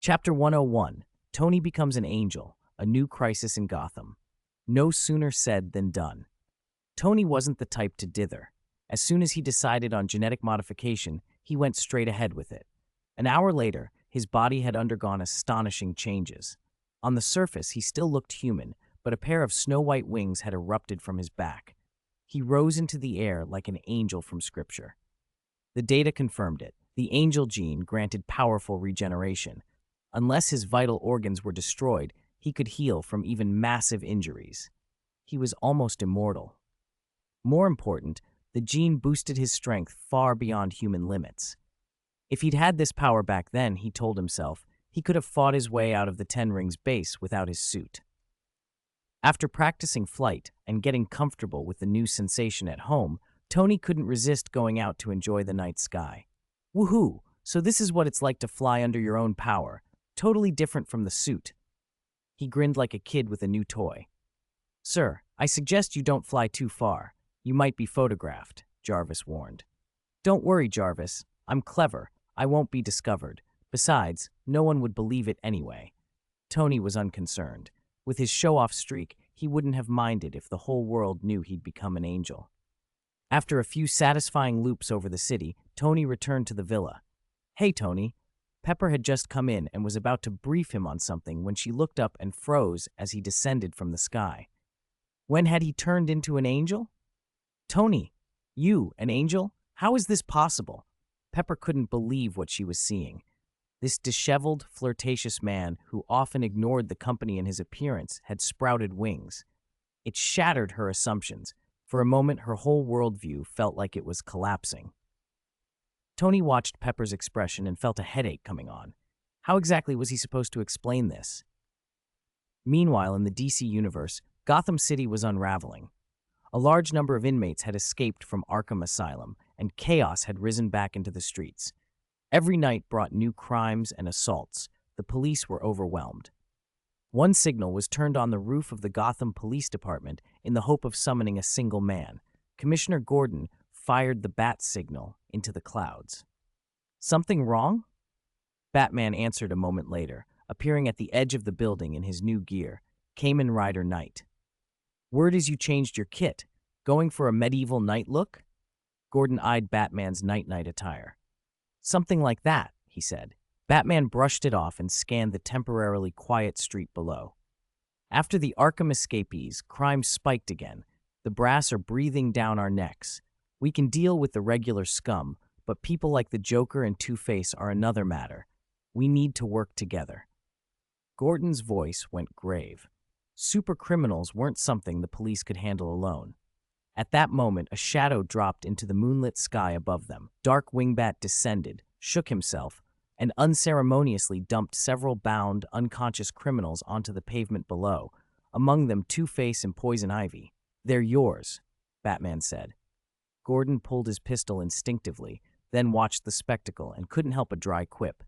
Chapter 101, Tony Becomes an Angel, A New Crisis in Gotham. No sooner said than done. Tony wasn't the type to dither. As soon as he decided on genetic modification, he went straight ahead with it. An hour later, his body had undergone astonishing changes. On the surface, he still looked human, but a pair of snow-white wings had erupted from his back. He rose into the air like an angel from Scripture. The data confirmed it. The angel gene granted powerful regeneration. Unless his vital organs were destroyed, he could heal from even massive injuries. He was almost immortal. More important, the gene boosted his strength far beyond human limits. If he'd had this power back then, he told himself, he could have fought his way out of the Ten Rings base without his suit. After practicing flight and getting comfortable with the new sensation at home, Tony couldn't resist going out to enjoy the night sky. Woohoo! So this is what it's like to fly under your own power. Totally different from the suit. He grinned like a kid with a new toy. Sir, I suggest you don't fly too far. You might be photographed, Jarvis warned. Don't worry, Jarvis. I'm clever. I won't be discovered. Besides, no one would believe it anyway. Tony was unconcerned. With his show-off streak, he wouldn't have minded if the whole world knew he'd become an angel. After a few satisfying loops over the city, Tony returned to the villa. Hey, Tony. Pepper had just come in and was about to brief him on something when she looked up and froze as he descended from the sky. When had he turned into an angel? Tony, you, an angel? How is this possible? Pepper couldn't believe what she was seeing. This disheveled, flirtatious man who often ignored the company in his appearance had sprouted wings. It shattered her assumptions. For a moment, her whole worldview felt like it was collapsing. Tony watched Pepper's expression and felt a headache coming on. How exactly was he supposed to explain this? Meanwhile, in the DC universe, Gotham City was unraveling. A large number of inmates had escaped from Arkham Asylum, and chaos had risen back into the streets. Every night brought new crimes and assaults. The police were overwhelmed. One signal was turned on the roof of the Gotham Police Department in the hope of summoning a single man. Commissioner Gordon fired the bat signal into the clouds. Something wrong? Batman answered a moment later, appearing at the edge of the building in his new gear, Kamen Rider Knight. Word is you changed your kit. Going for a medieval knight look? Gordon eyed Batman's night-night attire. Something like that, he said. Batman brushed it off and scanned the temporarily quiet street below. After the Arkham escapees, crime spiked again. The brass are breathing down our necks. We can deal with the regular scum, but people like the Joker and Two-Face are another matter. We need to work together. Gordon's voice went grave. Supercriminals weren't something the police could handle alone. At that moment, a shadow dropped into the moonlit sky above them. Dark Wingbat descended, shook himself, and unceremoniously dumped several bound, unconscious criminals onto the pavement below, among them Two-Face and Poison Ivy. They're yours, Batman said. Gordon pulled his pistol instinctively, then watched the spectacle and couldn't help a dry quip.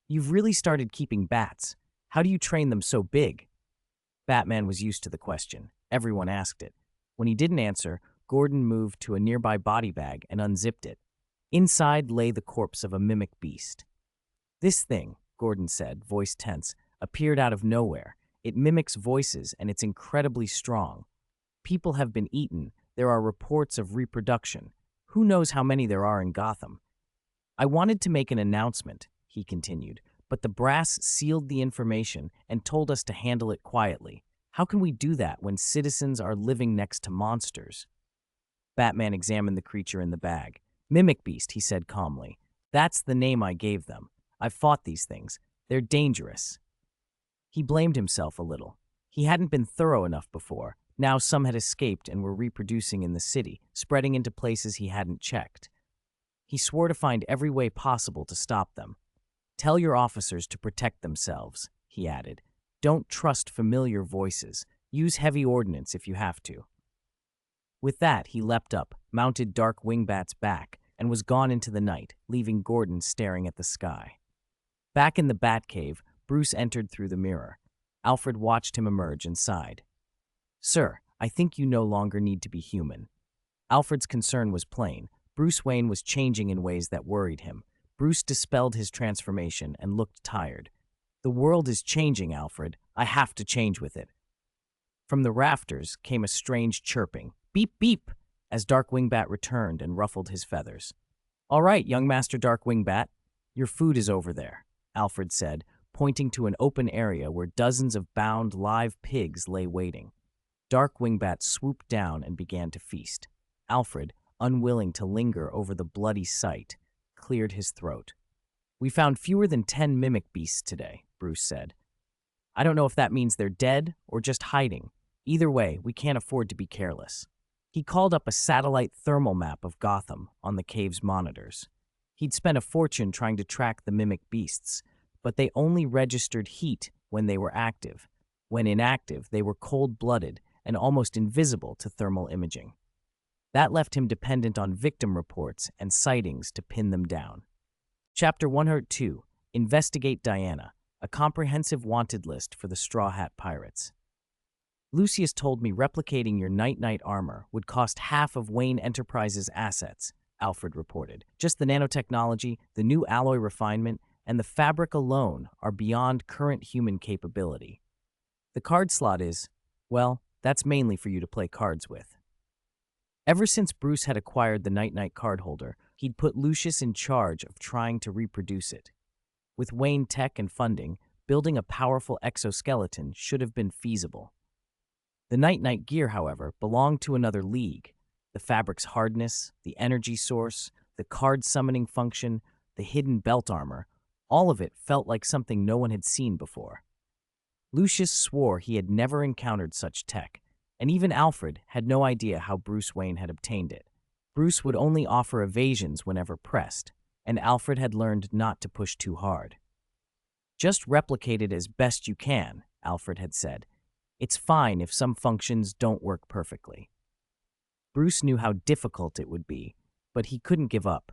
You've really started keeping bats. How do you train them so big? Batman was used to the question. Everyone asked it. When he didn't answer, Gordon moved to a nearby body bag and unzipped it. Inside lay the corpse of a mimic beast. This thing, Gordon said, voice tense, appeared out of nowhere. It mimics voices and it's incredibly strong. People have been eaten. There are reports of reproduction. Who knows how many there are in Gotham? I wanted to make an announcement, he continued, but the brass sealed the information and told us to handle it quietly. How can we do that when citizens are living next to monsters? Batman examined the creature in the bag. Mimic beast, he said calmly. That's the name I gave them. I've fought these things. They're dangerous. He blamed himself a little. He hadn't been thorough enough before. Now some had escaped and were reproducing in the city, spreading into places he hadn't checked. He swore to find every way possible to stop them. Tell your officers to protect themselves, he added. Don't trust familiar voices. Use heavy ordnance if you have to. With that, he leapt up, mounted Dark Wingbat's back, and was gone into the night, leaving Gordon staring at the sky. Back in the Batcave, Bruce entered through the mirror. Alfred watched him emerge and sighed. Sir, I think you no longer need to be human. Alfred's concern was plain. Bruce Wayne was changing in ways that worried him. Bruce dispelled his transformation and looked tired. The world is changing, Alfred. I have to change with it. From the rafters came a strange chirping. Beep, beep, as Dark Wingbat returned and ruffled his feathers. All right, young Master Dark Wingbat, your food is over there, Alfred said, pointing to an open area where dozens of bound live pigs lay waiting. Dark Wingbat swooped down and began to feast. Alfred, unwilling to linger over the bloody sight, cleared his throat. We found fewer than 10 mimic beasts today, Bruce said. I don't know if that means they're dead or just hiding. Either way, we can't afford to be careless. He called up a satellite thermal map of Gotham on the cave's monitors. He'd spent a fortune trying to track the mimic beasts, but they only registered heat when they were active. When inactive, they were cold-blooded and almost invisible to thermal imaging. That left him dependent on victim reports and sightings to pin them down. Chapter 102, Investigate Diana, a comprehensive wanted list for the Straw Hat Pirates. Lucius told me replicating your night-night armor would cost half of Wayne Enterprises' assets, Alfred reported. Just the nanotechnology, the new alloy refinement, and the fabric alone are beyond current human capability. The card slot is, well, that's mainly for you to play cards with. Ever since Bruce had acquired the night-night card holder, he'd put Lucius in charge of trying to reproduce it. With Wayne tech and funding, building a powerful exoskeleton should have been feasible. The night-night gear, however, belonged to another league. The fabric's hardness, the energy source, the card summoning function, the hidden belt armor, all of it felt like something no one had seen before. Lucius swore he had never encountered such tech, and even Alfred had no idea how Bruce Wayne had obtained it. Bruce would only offer evasions whenever pressed, and Alfred had learned not to push too hard. Just replicate it as best you can, Alfred had said. It's fine if some functions don't work perfectly. Bruce knew how difficult it would be, but he couldn't give up.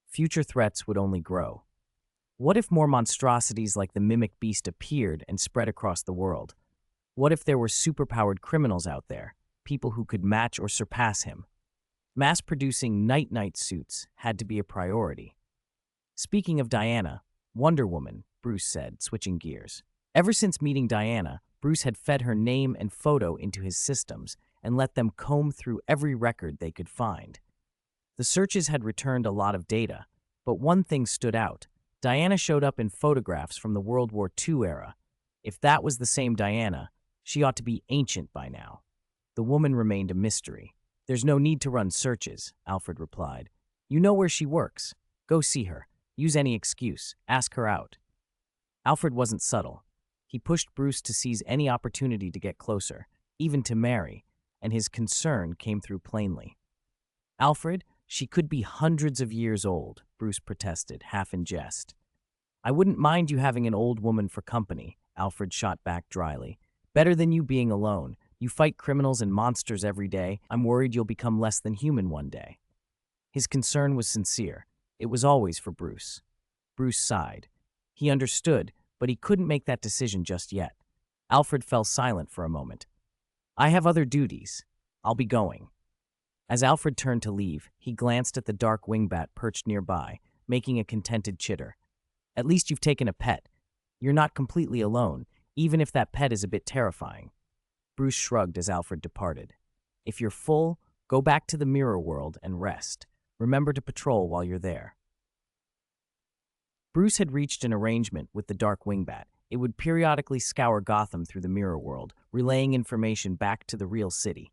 Future threats would only grow. What if more monstrosities like the Mimic Beast appeared and spread across the world? What if there were superpowered criminals out there, people who could match or surpass him? Mass-producing night-night suits had to be a priority. Speaking of Diana, Wonder Woman, Bruce said, switching gears. Ever since meeting Diana, Bruce had fed her name and photo into his systems and let them comb through every record they could find. The searches had returned a lot of data, but one thing stood out. Diana showed up in photographs from the World War II era. If that was the same Diana, she ought to be ancient by now. The woman remained a mystery. There's no need to run searches, Alfred replied. You know where she works. Go see her. Use any excuse. Ask her out. Alfred wasn't subtle. He pushed Bruce to seize any opportunity to get closer, even to marry, and his concern came through plainly. Alfred, she could be hundreds of years old, Bruce protested, half in jest. I wouldn't mind you having an old woman for company, Alfred shot back dryly. Better than you being alone. You fight criminals and monsters every day. I'm worried you'll become less than human one day. His concern was sincere. It was always for Bruce. Bruce sighed. He understood, but he couldn't make that decision just yet. Alfred fell silent for a moment. I have other duties. I'll be going. As Alfred turned to leave, he glanced at the dark wingbat perched nearby, making a contented chitter. At least you've taken a pet. You're not completely alone, even if that pet is a bit terrifying. Bruce shrugged as Alfred departed. If you're full, go back to the mirror world and rest. Remember to patrol while you're there. Bruce had reached an arrangement with the Dark Wingbat. It would periodically scour Gotham through the mirror world, relaying information back to the real city.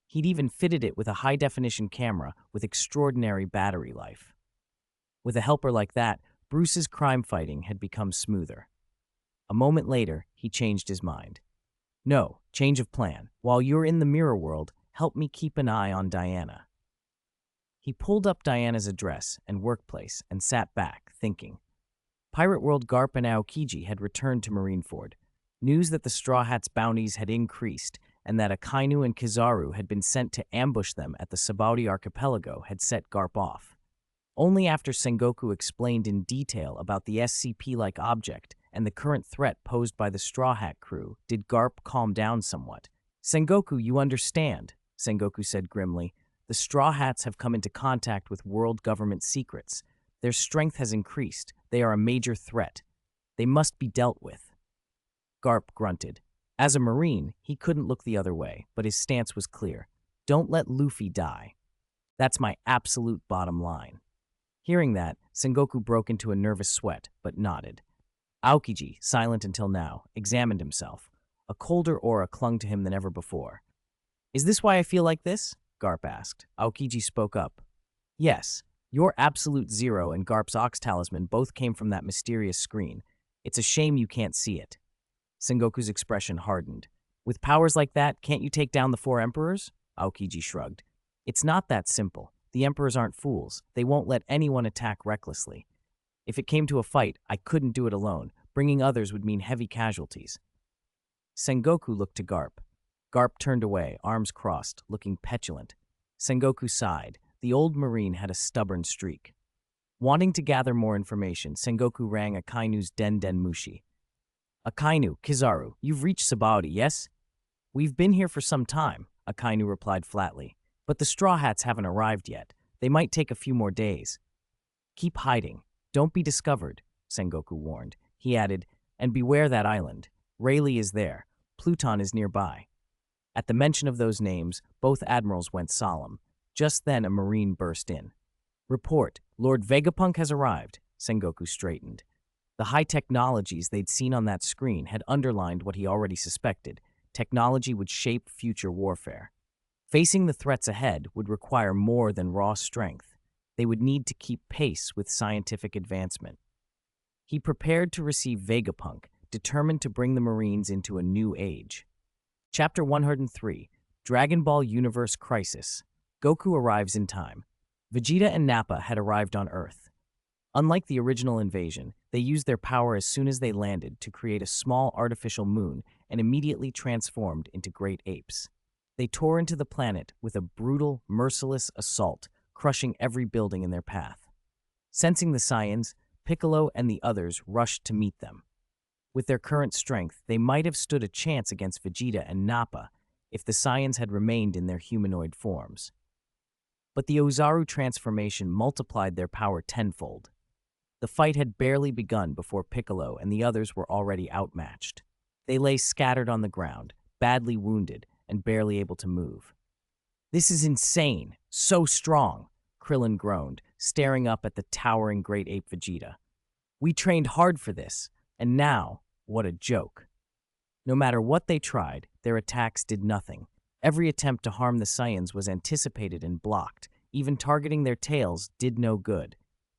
He'd even fitted it with a high-definition camera with extraordinary battery life. With a helper like that, Bruce's crime fighting had become smoother. A moment later, he changed his mind. No, change of plan. While you're in the mirror world, help me keep an eye on Diana. He pulled up Diana's address and workplace and sat back, thinking. Pirate World Garp and Aokiji had returned to Marineford. News that the Straw Hats' bounties had increased and that Akainu and Kizaru had been sent to ambush them at the Sabaudi archipelago had set Garp off. Only after Sengoku explained in detail about the SCP-like object and the current threat posed by the Straw Hat crew did Garp calm down somewhat. Sengoku, you understand, Sengoku said grimly. The Straw Hats have come into contact with world government secrets. Their strength has increased. They are a major threat. They must be dealt with. Garp grunted. As a Marine, he couldn't look the other way, but his stance was clear. Don't let Luffy die. That's my absolute bottom line. Hearing that, Sengoku broke into a nervous sweat, but nodded. Aokiji, silent until now, examined himself. A colder aura clung to him than ever before. Is this why I feel like this? Garp asked. Aokiji spoke up. Yes, your absolute zero and Garp's ox talisman both came from that mysterious screen. It's a shame you can't see it. Sengoku's expression hardened. With powers like that, can't you take down the 4 emperors? Aokiji shrugged. It's not that simple. The emperors aren't fools. They won't let anyone attack recklessly. If it came to a fight, I couldn't do it alone. Bringing others would mean heavy casualties. Sengoku looked to Garp. Garp turned away, arms crossed, looking petulant. Sengoku sighed. The old Marine had a stubborn streak. Wanting to gather more information, Sengoku rang Akainu's Den Mushi. Akainu, Kizaru, you've reached Sabaody, yes? We've been here for some time, Akainu replied flatly. But the Straw Hats haven't arrived yet. They might take a few more days. Keep hiding. Don't be discovered, Sengoku warned. He added, and beware that island. Rayleigh is there. Pluton is nearby. At the mention of those names, both admirals went solemn. Just then a Marine burst in. Report, Lord Vegapunk has arrived, Sengoku straightened. The high technologies they'd seen on that screen had underlined what he already suspected. Technology would shape future warfare. Facing the threats ahead would require more than raw strength. They would need to keep pace with scientific advancement. He prepared to receive Vegapunk, determined to bring the Marines into a new age. Chapter 103, Dragon Ball Universe Crisis. Goku arrives in time. Vegeta and Nappa had arrived on Earth. Unlike the original invasion, they used their power as soon as they landed to create a small artificial moon and immediately transformed into great apes. They tore into the planet with a brutal, merciless assault, crushing every building in their path. Sensing the Saiyans, Piccolo and the others rushed to meet them. With their current strength, they might have stood a chance against Vegeta and Nappa if the Saiyans had remained in their humanoid forms. But the Ozaru transformation multiplied their power tenfold. The fight had barely begun before Piccolo and the others were already outmatched. They lay scattered on the ground, badly wounded, and barely able to move. This is insane, so strong, Krillin groaned, staring up at the towering great ape Vegeta. We trained hard for this, and now, what a joke. No matter what they tried, their attacks did nothing. Every attempt to harm the Saiyans was anticipated and blocked. Even targeting their tails did no good.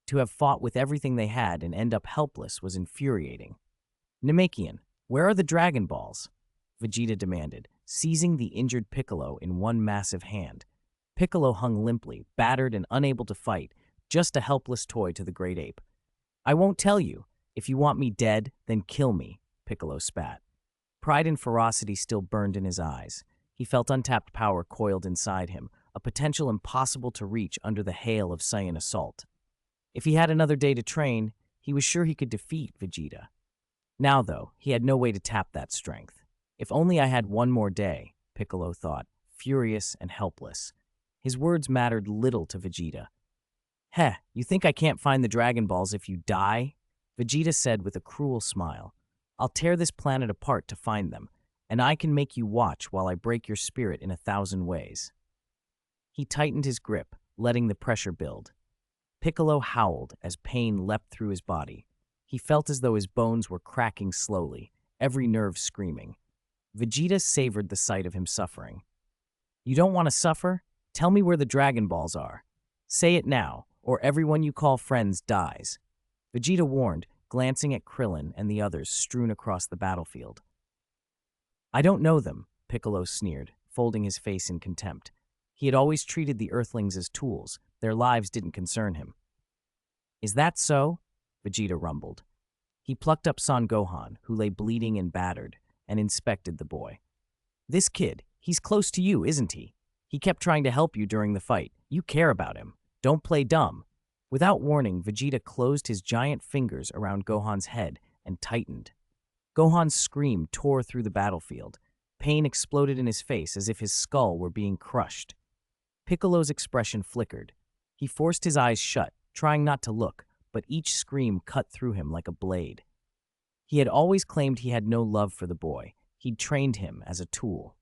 To have fought with everything they had and end up helpless was infuriating. Namekian, where are the Dragon Balls? Vegeta demanded, seizing the injured Piccolo in one massive hand. Piccolo hung limply, battered and unable to fight, just a helpless toy to the great ape. I won't tell you. If you want me dead, then kill me, Piccolo spat. Pride and ferocity still burned in his eyes. He felt untapped power coiled inside him, a potential impossible to reach under the hail of Saiyan assault. If he had another day to train, he was sure he could defeat Vegeta. Now, though, he had no way to tap that strength. If only I had one more day, Piccolo thought, furious and helpless. His words mattered little to Vegeta. Heh, you think I can't find the Dragon Balls if you die? Vegeta said with a cruel smile. I'll tear this planet apart to find them, and I can make you watch while I break your spirit in 1,000 ways. He tightened his grip, letting the pressure build. Piccolo howled as pain leapt through his body. He felt as though his bones were cracking slowly, every nerve screaming. Vegeta savored the sight of him suffering. You don't want to suffer? Tell me where the Dragon Balls are. Say it now, or everyone you call friends dies. Vegeta warned, glancing at Krillin and the others strewn across the battlefield. I don't know them, Piccolo sneered, folding his face in contempt. He had always treated the Earthlings as tools. Their lives didn't concern him. Is that so? Vegeta rumbled. He plucked up Son Gohan, who lay bleeding and battered, and inspected the boy. This kid, he's close to you, isn't he? He kept trying to help you during the fight. You care about him. Don't play dumb. Without warning, Vegeta closed his giant fingers around Gohan's head and tightened. Gohan's scream tore through the battlefield. Pain exploded in his face as if his skull were being crushed. Piccolo's expression flickered. He forced his eyes shut, trying not to look, but each scream cut through him like a blade. He had always claimed he had no love for the boy. He'd trained him as a tool.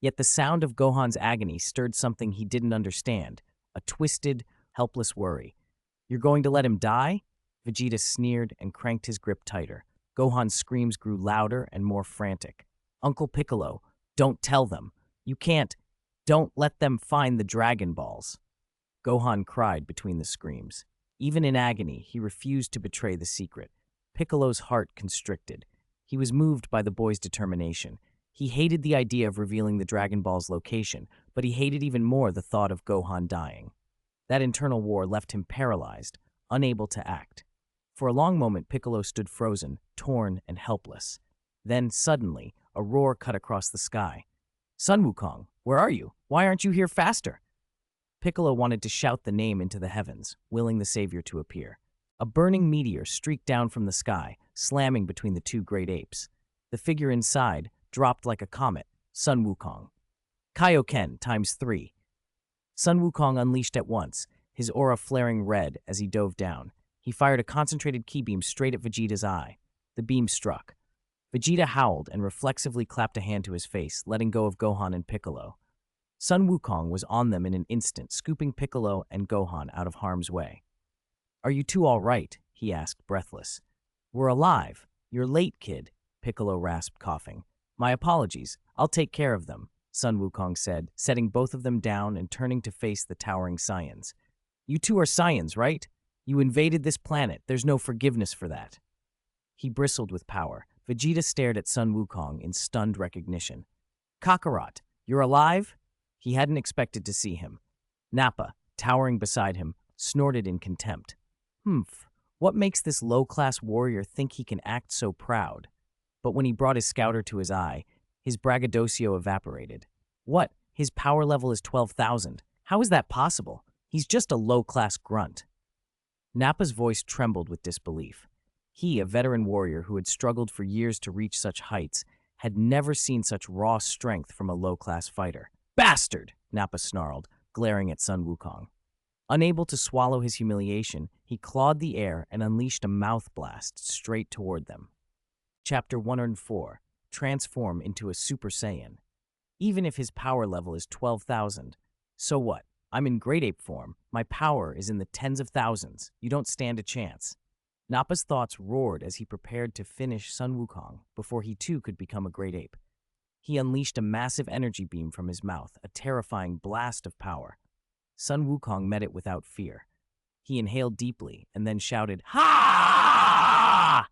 Yet the sound of Gohan's agony stirred something he didn't understand, a twisted, helpless worry. "You're going to let him die?" Vegeta sneered and cranked his grip tighter. Gohan's screams grew louder and more frantic. "Uncle Piccolo, don't tell them. You can't. Don't let them find the Dragon Balls." Gohan cried between the screams. Even in agony, he refused to betray the secret. Piccolo's heart constricted. He was moved by the boy's determination. He hated the idea of revealing the Dragon Ball's location, but he hated even more the thought of Gohan dying. That internal war left him paralyzed, unable to act. For a long moment, Piccolo stood frozen, torn, and helpless. Then, suddenly, a roar cut across the sky. "Sun Wukong, where are you? Why aren't you here faster?" Piccolo wanted to shout the name into the heavens, willing the savior to appear. A burning meteor streaked down from the sky, slamming between the two great apes. The figure inside dropped like a comet, Sun Wukong. Kaioken ×3. Sun Wukong unleashed at once, his aura flaring red as he dove down. He fired a concentrated ki beam straight at Vegeta's eye. The beam struck. Vegeta howled and reflexively clapped a hand to his face, letting go of Gohan and Piccolo. Sun Wukong was on them in an instant, scooping Piccolo and Gohan out of harm's way. "Are you two all right?" he asked, breathless. "We're alive. You're late, kid," Piccolo rasped, coughing. "My apologies. I'll take care of them," Sun Wukong said, setting both of them down and turning to face the towering Saiyans. "You two are Saiyans, right? You invaded this planet. There's no forgiveness for that." He bristled with power. Vegeta stared at Sun Wukong in stunned recognition. "Kakarot, you're alive?" He hadn't expected to see him. Nappa, towering beside him, snorted in contempt. "Humph, what makes this low-class warrior think he can act so proud?" But when he brought his scouter to his eye, his braggadocio evaporated. "What? His power level is 12,000. How is that possible? He's just a low-class grunt." Nappa's voice trembled with disbelief. He, a veteran warrior who had struggled for years to reach such heights, had never seen such raw strength from a low-class fighter. "Bastard!" Nappa snarled, glaring at Sun Wukong. Unable to swallow his humiliation, he clawed the air and unleashed a mouth blast straight toward them. Chapter 104. Transform into a Super Saiyan. Even if his power level is 12,000, so what? I'm in great ape form. My power is in the tens of thousands. You don't stand a chance. Nappa's thoughts roared as he prepared to finish Sun Wukong before he too could become a great ape. He unleashed a massive energy beam from his mouth, a terrifying blast of power. Sun Wukong met it without fear. He inhaled deeply and then shouted, "Ha!"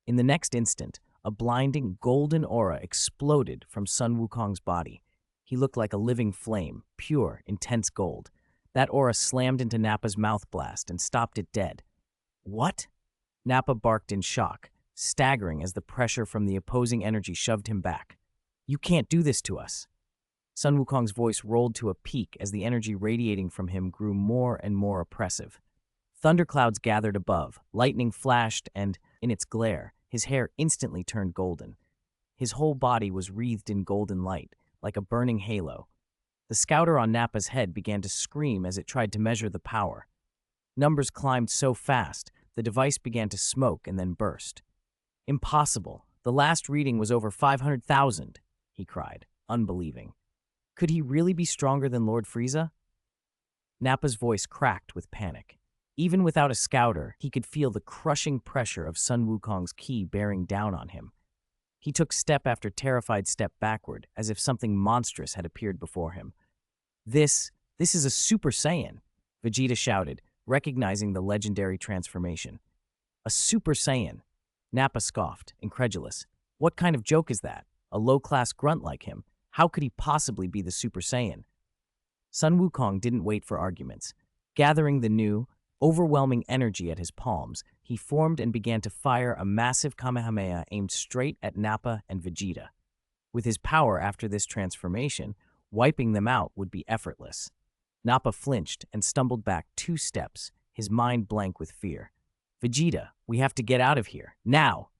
In the next instant, a blinding golden aura exploded from Sun Wukong's body. He looked like a living flame, pure, intense gold. That aura slammed into Nappa's mouth blast and stopped it dead. "What?" Nappa barked in shock, staggering as the pressure from the opposing energy shoved him back. "You can't do this to us." Sun Wukong's voice rolled to a peak as the energy radiating from him grew more and more oppressive. Thunderclouds gathered above, lightning flashed, and, in its glare, his hair instantly turned golden. His whole body was wreathed in golden light, like a burning halo. The scouter on Nappa's head began to scream as it tried to measure the power. Numbers climbed so fast, the device began to smoke and then burst. "Impossible. The last reading was over 500,000, he cried, unbelieving. Could he really be stronger than Lord Frieza? Nappa's voice cracked with panic. Even without a scouter, he could feel the crushing pressure of Sun Wukong's ki bearing down on him. He took step after terrified step backward, as if something monstrous had appeared before him. This is a Super Saiyan, Vegeta shouted, recognizing the legendary transformation. A Super Saiyan? Nappa scoffed, incredulous. What kind of joke is that? A low-class grunt like him? How could he possibly be the Super Saiyan? Sun Wukong didn't wait for arguments. Gathering the new, overwhelming energy at his palms, he formed and began to fire a massive Kamehameha aimed straight at Nappa and Vegeta. With his power after this transformation, wiping them out would be effortless. Nappa flinched and stumbled back 2 steps, his mind blank with fear. Vegeta, we have to get out of here, now!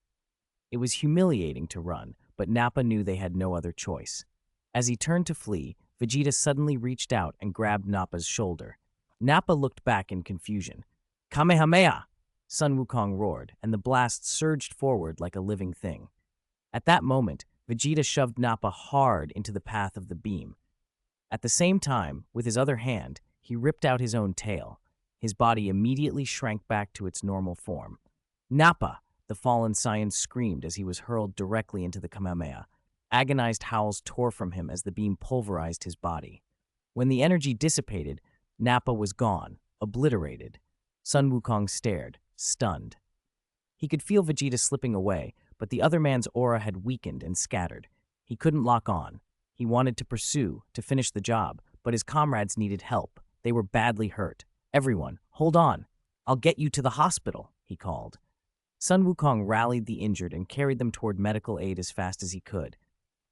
It was humiliating to run, but Nappa knew they had no other choice. As he turned to flee, Vegeta suddenly reached out and grabbed Nappa's shoulder. Nappa looked back in confusion. Kamehameha! Sun Wukong roared, and the blast surged forward like a living thing. At that moment, Vegeta shoved Nappa hard into the path of the beam. At the same time, with his other hand, he ripped out his own tail. His body immediately shrank back to its normal form. Nappa! The fallen Saiyan screamed as he was hurled directly into the Kamehameha. Agonized howls tore from him as the beam pulverized his body. When the energy dissipated, Nappa was gone, obliterated. Sun Wukong stared, stunned. He could feel Vegeta slipping away, but the other man's aura had weakened and scattered. He couldn't lock on. He wanted to pursue, to finish the job, but his comrades needed help. They were badly hurt. "Everyone, hold on. I'll get you to the hospital," he called. Sun Wukong rallied the injured and carried them toward medical aid as fast as he could.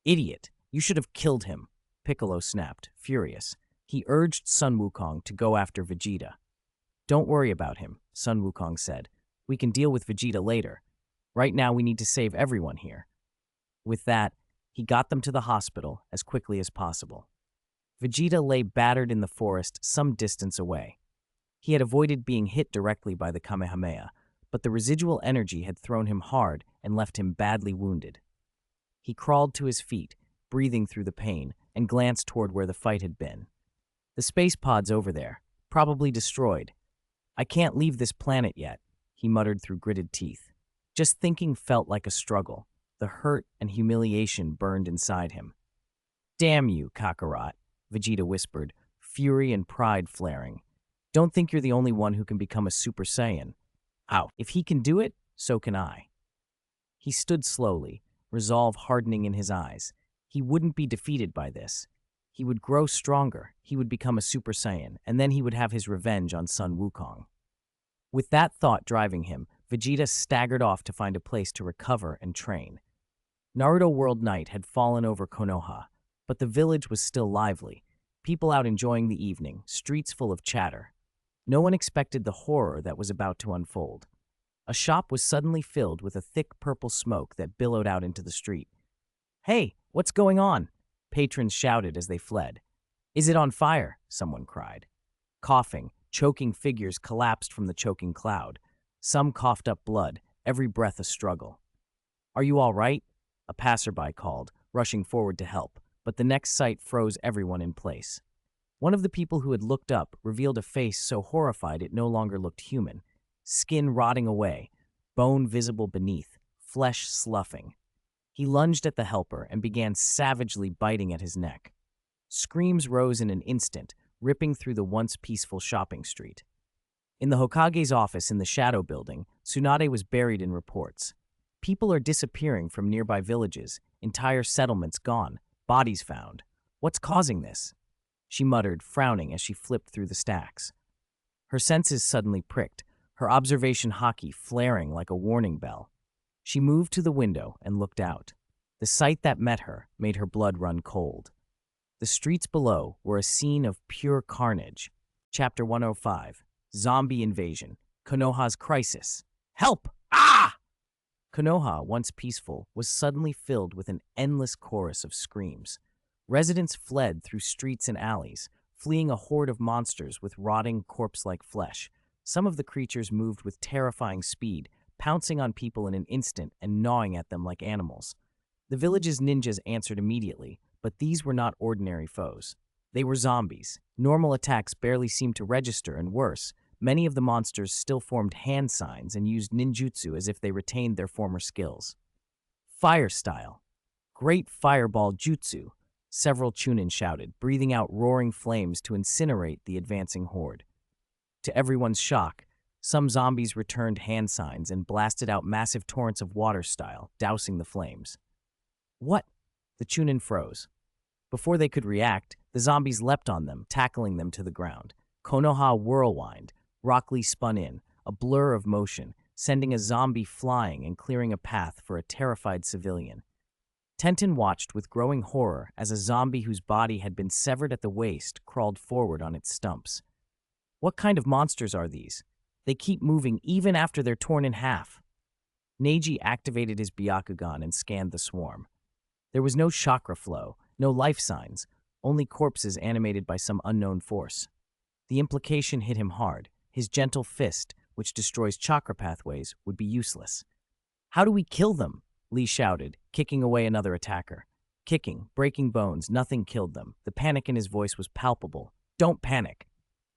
"Idiot, you should have killed him," Piccolo snapped, furious. He urged Sun Wukong to go after Vegeta. "Don't worry about him," Sun Wukong said. "We can deal with Vegeta later. Right now we need to save everyone here." With that, he got them to the hospital as quickly as possible. Vegeta lay battered in the forest some distance away. He had avoided being hit directly by the Kamehameha, but the residual energy had thrown him hard and left him badly wounded. He crawled to his feet, breathing through the pain, and glanced toward where the fight had been. "The space pod's over there, probably destroyed. I can't leave this planet yet," he muttered through gritted teeth. Just thinking felt like a struggle. The hurt and humiliation burned inside him. "Damn you, Kakarot," Vegeta whispered, fury and pride flaring. "Don't think you're the only one who can become a Super Saiyan. Ow, if he can do it, so can I." He stood slowly, resolve hardening in his eyes. He wouldn't be defeated by this. He would grow stronger, he would become a Super Saiyan, and then he would have his revenge on Sun Wukong. With that thought driving him, Vegeta staggered off to find a place to recover and train. Naruto World night had fallen over Konoha, but the village was still lively. People out enjoying the evening, streets full of chatter. No one expected the horror that was about to unfold. A shop was suddenly filled with a thick purple smoke that billowed out into the street. "Hey, what's going on?" Patrons shouted as they fled. "Is it on fire?" someone cried. Coughing, choking figures collapsed from the choking cloud. Some coughed up blood, every breath a struggle. "Are you all right?" a passerby called, rushing forward to help, but the next sight froze everyone in place. One of the people who had looked up revealed a face so horrified it no longer looked human. Skin rotting away, bone visible beneath, flesh sloughing. He lunged at the helper and began savagely biting at his neck. Screams rose in an instant, ripping through the once peaceful shopping street. In the Hokage's office in the Shadow Building, Tsunade was buried in reports. People are disappearing from nearby villages, entire settlements gone, bodies found. What's causing this? She muttered, frowning as she flipped through the stacks. Her senses suddenly pricked, her observation haki flaring like a warning bell. She moved to the window and looked out. The sight that met her made her blood run cold. The streets below were a scene of pure carnage. Chapter 105, Zombie Invasion, Konoha's Crisis. "Help! Ah!" Konoha, once peaceful, was suddenly filled with an endless chorus of screams. Residents fled through streets and alleys, fleeing a horde of monsters with rotting, corpse-like flesh. Some of the creatures moved with terrifying speed, pouncing on people in an instant and gnawing at them like animals. The village's ninjas answered immediately, but these were not ordinary foes. They were zombies. Normal attacks barely seemed to register, and worse, many of the monsters still formed hand signs and used ninjutsu as if they retained their former skills. "Fire style. Great fireball jutsu," several Chunin shouted, breathing out roaring flames to incinerate the advancing horde. To everyone's shock, some zombies returned hand signs and blasted out massive torrents of water style, dousing the flames. "What?" The Chunin froze. Before they could react, the zombies leapt on them, tackling them to the ground. Konoha whirlwind. Rock Lee spun in, a blur of motion, sending a zombie flying and clearing a path for a terrified civilian. Tenten watched with growing horror as a zombie whose body had been severed at the waist crawled forward on its stumps. What kind of monsters are these? They keep moving even after they're torn in half. Neji activated his Byakugan and scanned the swarm. There was no chakra flow, no life signs, only corpses animated by some unknown force. The implication hit him hard. His gentle fist, which destroys chakra pathways, would be useless. How do we kill them? Lee shouted, kicking away another attacker. Kicking, breaking bones, nothing killed them. The panic in his voice was palpable. Don't panic.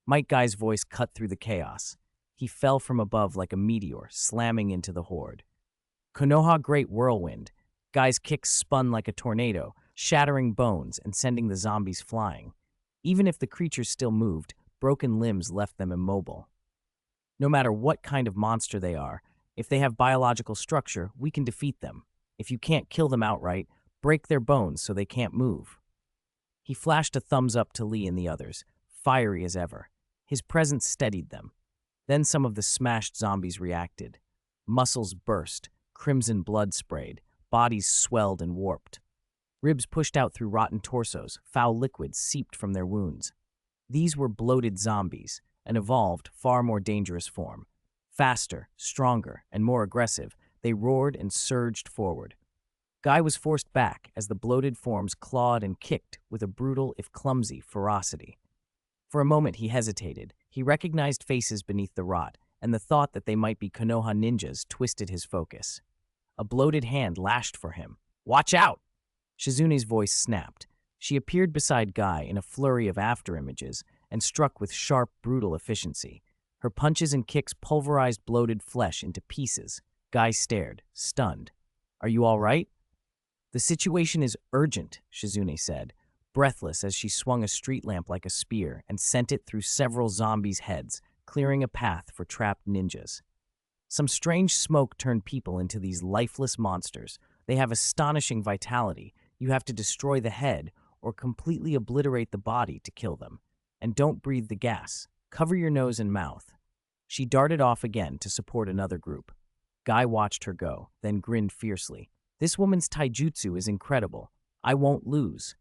Mike Guy's voice cut through the chaos. He fell from above like a meteor, slamming into the horde. Konoha Great Whirlwind. Guy's kicks spun like a tornado, shattering bones and sending the zombies flying. Even if the creatures still moved, broken limbs left them immobile. No matter what kind of monster they are, if they have biological structure, we can defeat them. If you can't kill them outright, break their bones so they can't move. He flashed a thumbs up to Lee and the others, fiery as ever. His presence steadied them. Then some of the smashed zombies reacted. Muscles burst, crimson blood sprayed, bodies swelled and warped. Ribs pushed out through rotten torsos, foul liquids seeped from their wounds. These were bloated zombies, an evolved, far more dangerous form. Faster, stronger, and more aggressive, they roared and surged forward. Guy was forced back as the bloated forms clawed and kicked with a brutal, if clumsy, ferocity. For a moment he hesitated. He recognized faces beneath the rot, and the thought that they might be Konoha ninjas twisted his focus. A bloated hand lashed for him. "Watch out!" Shizune's voice snapped. She appeared beside Guy in a flurry of afterimages and struck with sharp, brutal efficiency. Her punches and kicks pulverized bloated flesh into pieces. Guy stared, stunned. "Are you all right?" "The situation is urgent," Shizune said, breathless as she swung a street lamp like a spear and sent it through several zombies' heads, clearing a path for trapped ninjas. Some strange smoke turned people into these lifeless monsters. They have astonishing vitality. You have to destroy the head or completely obliterate the body to kill them. And don't breathe the gas. Cover your nose and mouth. She darted off again to support another group. Guy watched her go, then grinned fiercely. "This woman's taijutsu is incredible. I won't lose."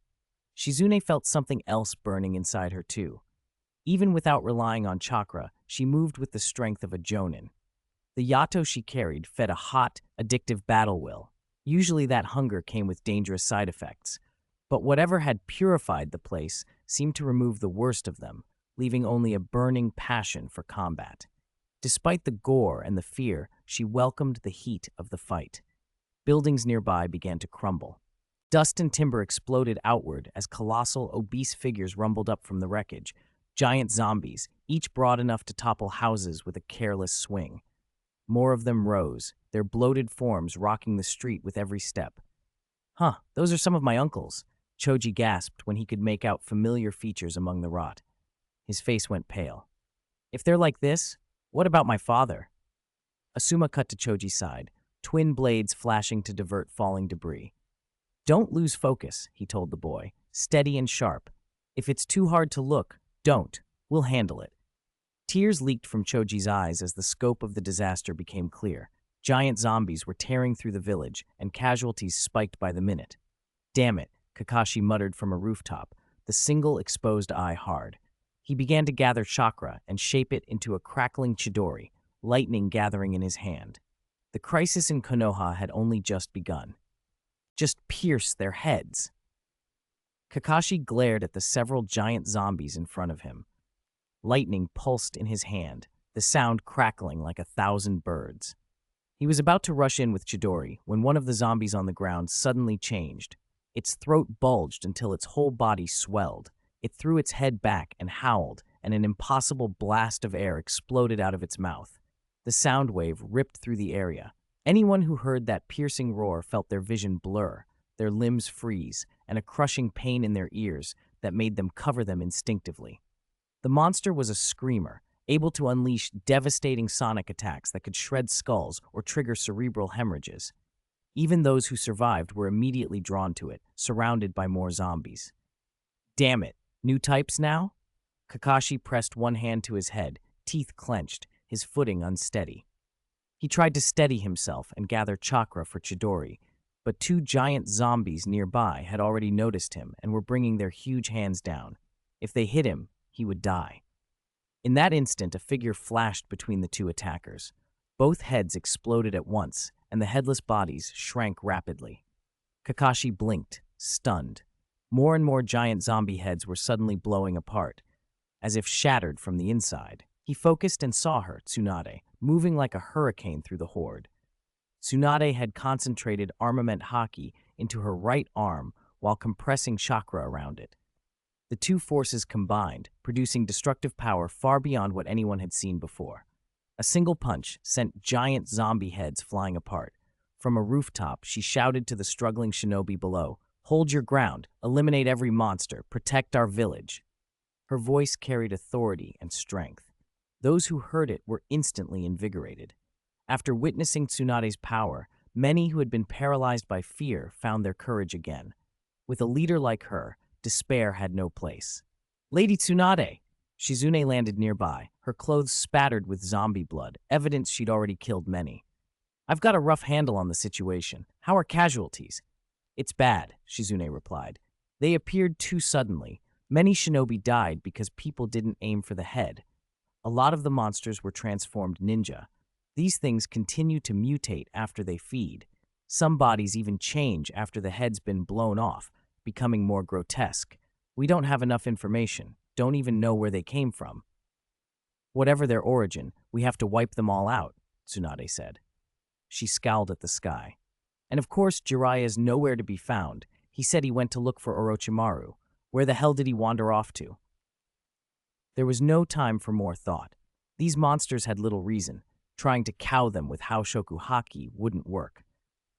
Shizune felt something else burning inside her too. Even without relying on chakra, she moved with the strength of a jonin. The yato she carried fed a hot, addictive battle will. Usually that hunger came with dangerous side effects. But whatever had purified the place seemed to remove the worst of them, leaving only a burning passion for combat. Despite the gore and the fear, she welcomed the heat of the fight. Buildings nearby began to crumble. Dust and timber exploded outward as colossal, obese figures rumbled up from the wreckage. Giant zombies, each broad enough to topple houses with a careless swing. More of them rose, their bloated forms rocking the street with every step. "Huh, those are some of my uncles," Choji gasped when he could make out familiar features among the rot. His face went pale. "If they're like this, what about my father?" Asuma cut to Choji's side, twin blades flashing to divert falling debris. "Don't lose focus," he told the boy, steady and sharp. "If it's too hard to look, don't. We'll handle it." Tears leaked from Choji's eyes as the scope of the disaster became clear. Giant zombies were tearing through the village, and casualties spiked by the minute. "Damn it," Kakashi muttered from a rooftop, the single exposed eye hard. He began to gather chakra and shape it into a crackling chidori, lightning gathering in his hand. The crisis in Konoha had only just begun. Just pierce their heads. Kakashi glared at the several giant zombies in front of him. Lightning pulsed in his hand, the sound crackling like 1,000 birds. He was about to rush in with Chidori when one of the zombies on the ground suddenly changed. Its throat bulged until its whole body swelled. It threw its head back and howled, and an impossible blast of air exploded out of its mouth. The sound wave ripped through the area. Anyone who heard that piercing roar felt their vision blur, their limbs freeze, and a crushing pain in their ears that made them cover them instinctively. The monster was a screamer, able to unleash devastating sonic attacks that could shred skulls or trigger cerebral hemorrhages. Even those who survived were immediately drawn to it, surrounded by more zombies. "Damn it, new types now?" Kakashi pressed one hand to his head, teeth clenched, his footing unsteady. He tried to steady himself and gather chakra for Chidori, but two giant zombies nearby had already noticed him and were bringing their huge hands down. If they hit him, he would die. In that instant, a figure flashed between the two attackers. Both heads exploded at once, and the headless bodies shrank rapidly. Kakashi blinked, stunned. More and more giant zombie heads were suddenly blowing apart, as if shattered from the inside. He focused and saw her, Tsunade, moving like a hurricane through the horde. Tsunade had concentrated armament haki into her right arm while compressing chakra around it. The two forces combined, producing destructive power far beyond what anyone had seen before. A single punch sent giant zombie heads flying apart. From a rooftop, she shouted to the struggling shinobi below, "Hold your ground, eliminate every monster, protect our village." Her voice carried authority and strength. Those who heard it were instantly invigorated. After witnessing Tsunade's power, many who had been paralyzed by fear found their courage again. With a leader like her, despair had no place. "Lady Tsunade!" Shizune landed nearby, her clothes spattered with zombie blood, evidence she'd already killed many. "I've got a rough handle on the situation. How are casualties?" "It's bad," Shizune replied. "They appeared too suddenly. Many shinobi died because people didn't aim for the head. A lot of the monsters were transformed ninja. These things continue to mutate after they feed. Some bodies even change after the head's been blown off, becoming more grotesque. We don't have enough information, don't even know where they came from. Whatever their origin, we have to wipe them all out," Tsunade said. She scowled at the sky. "And of course, Jiraiya's nowhere to be found. He said he went to look for Orochimaru. Where the hell did he wander off to?" There was no time for more thought. These monsters had little reason. Trying to cow them with Haoshoku Haki wouldn't work.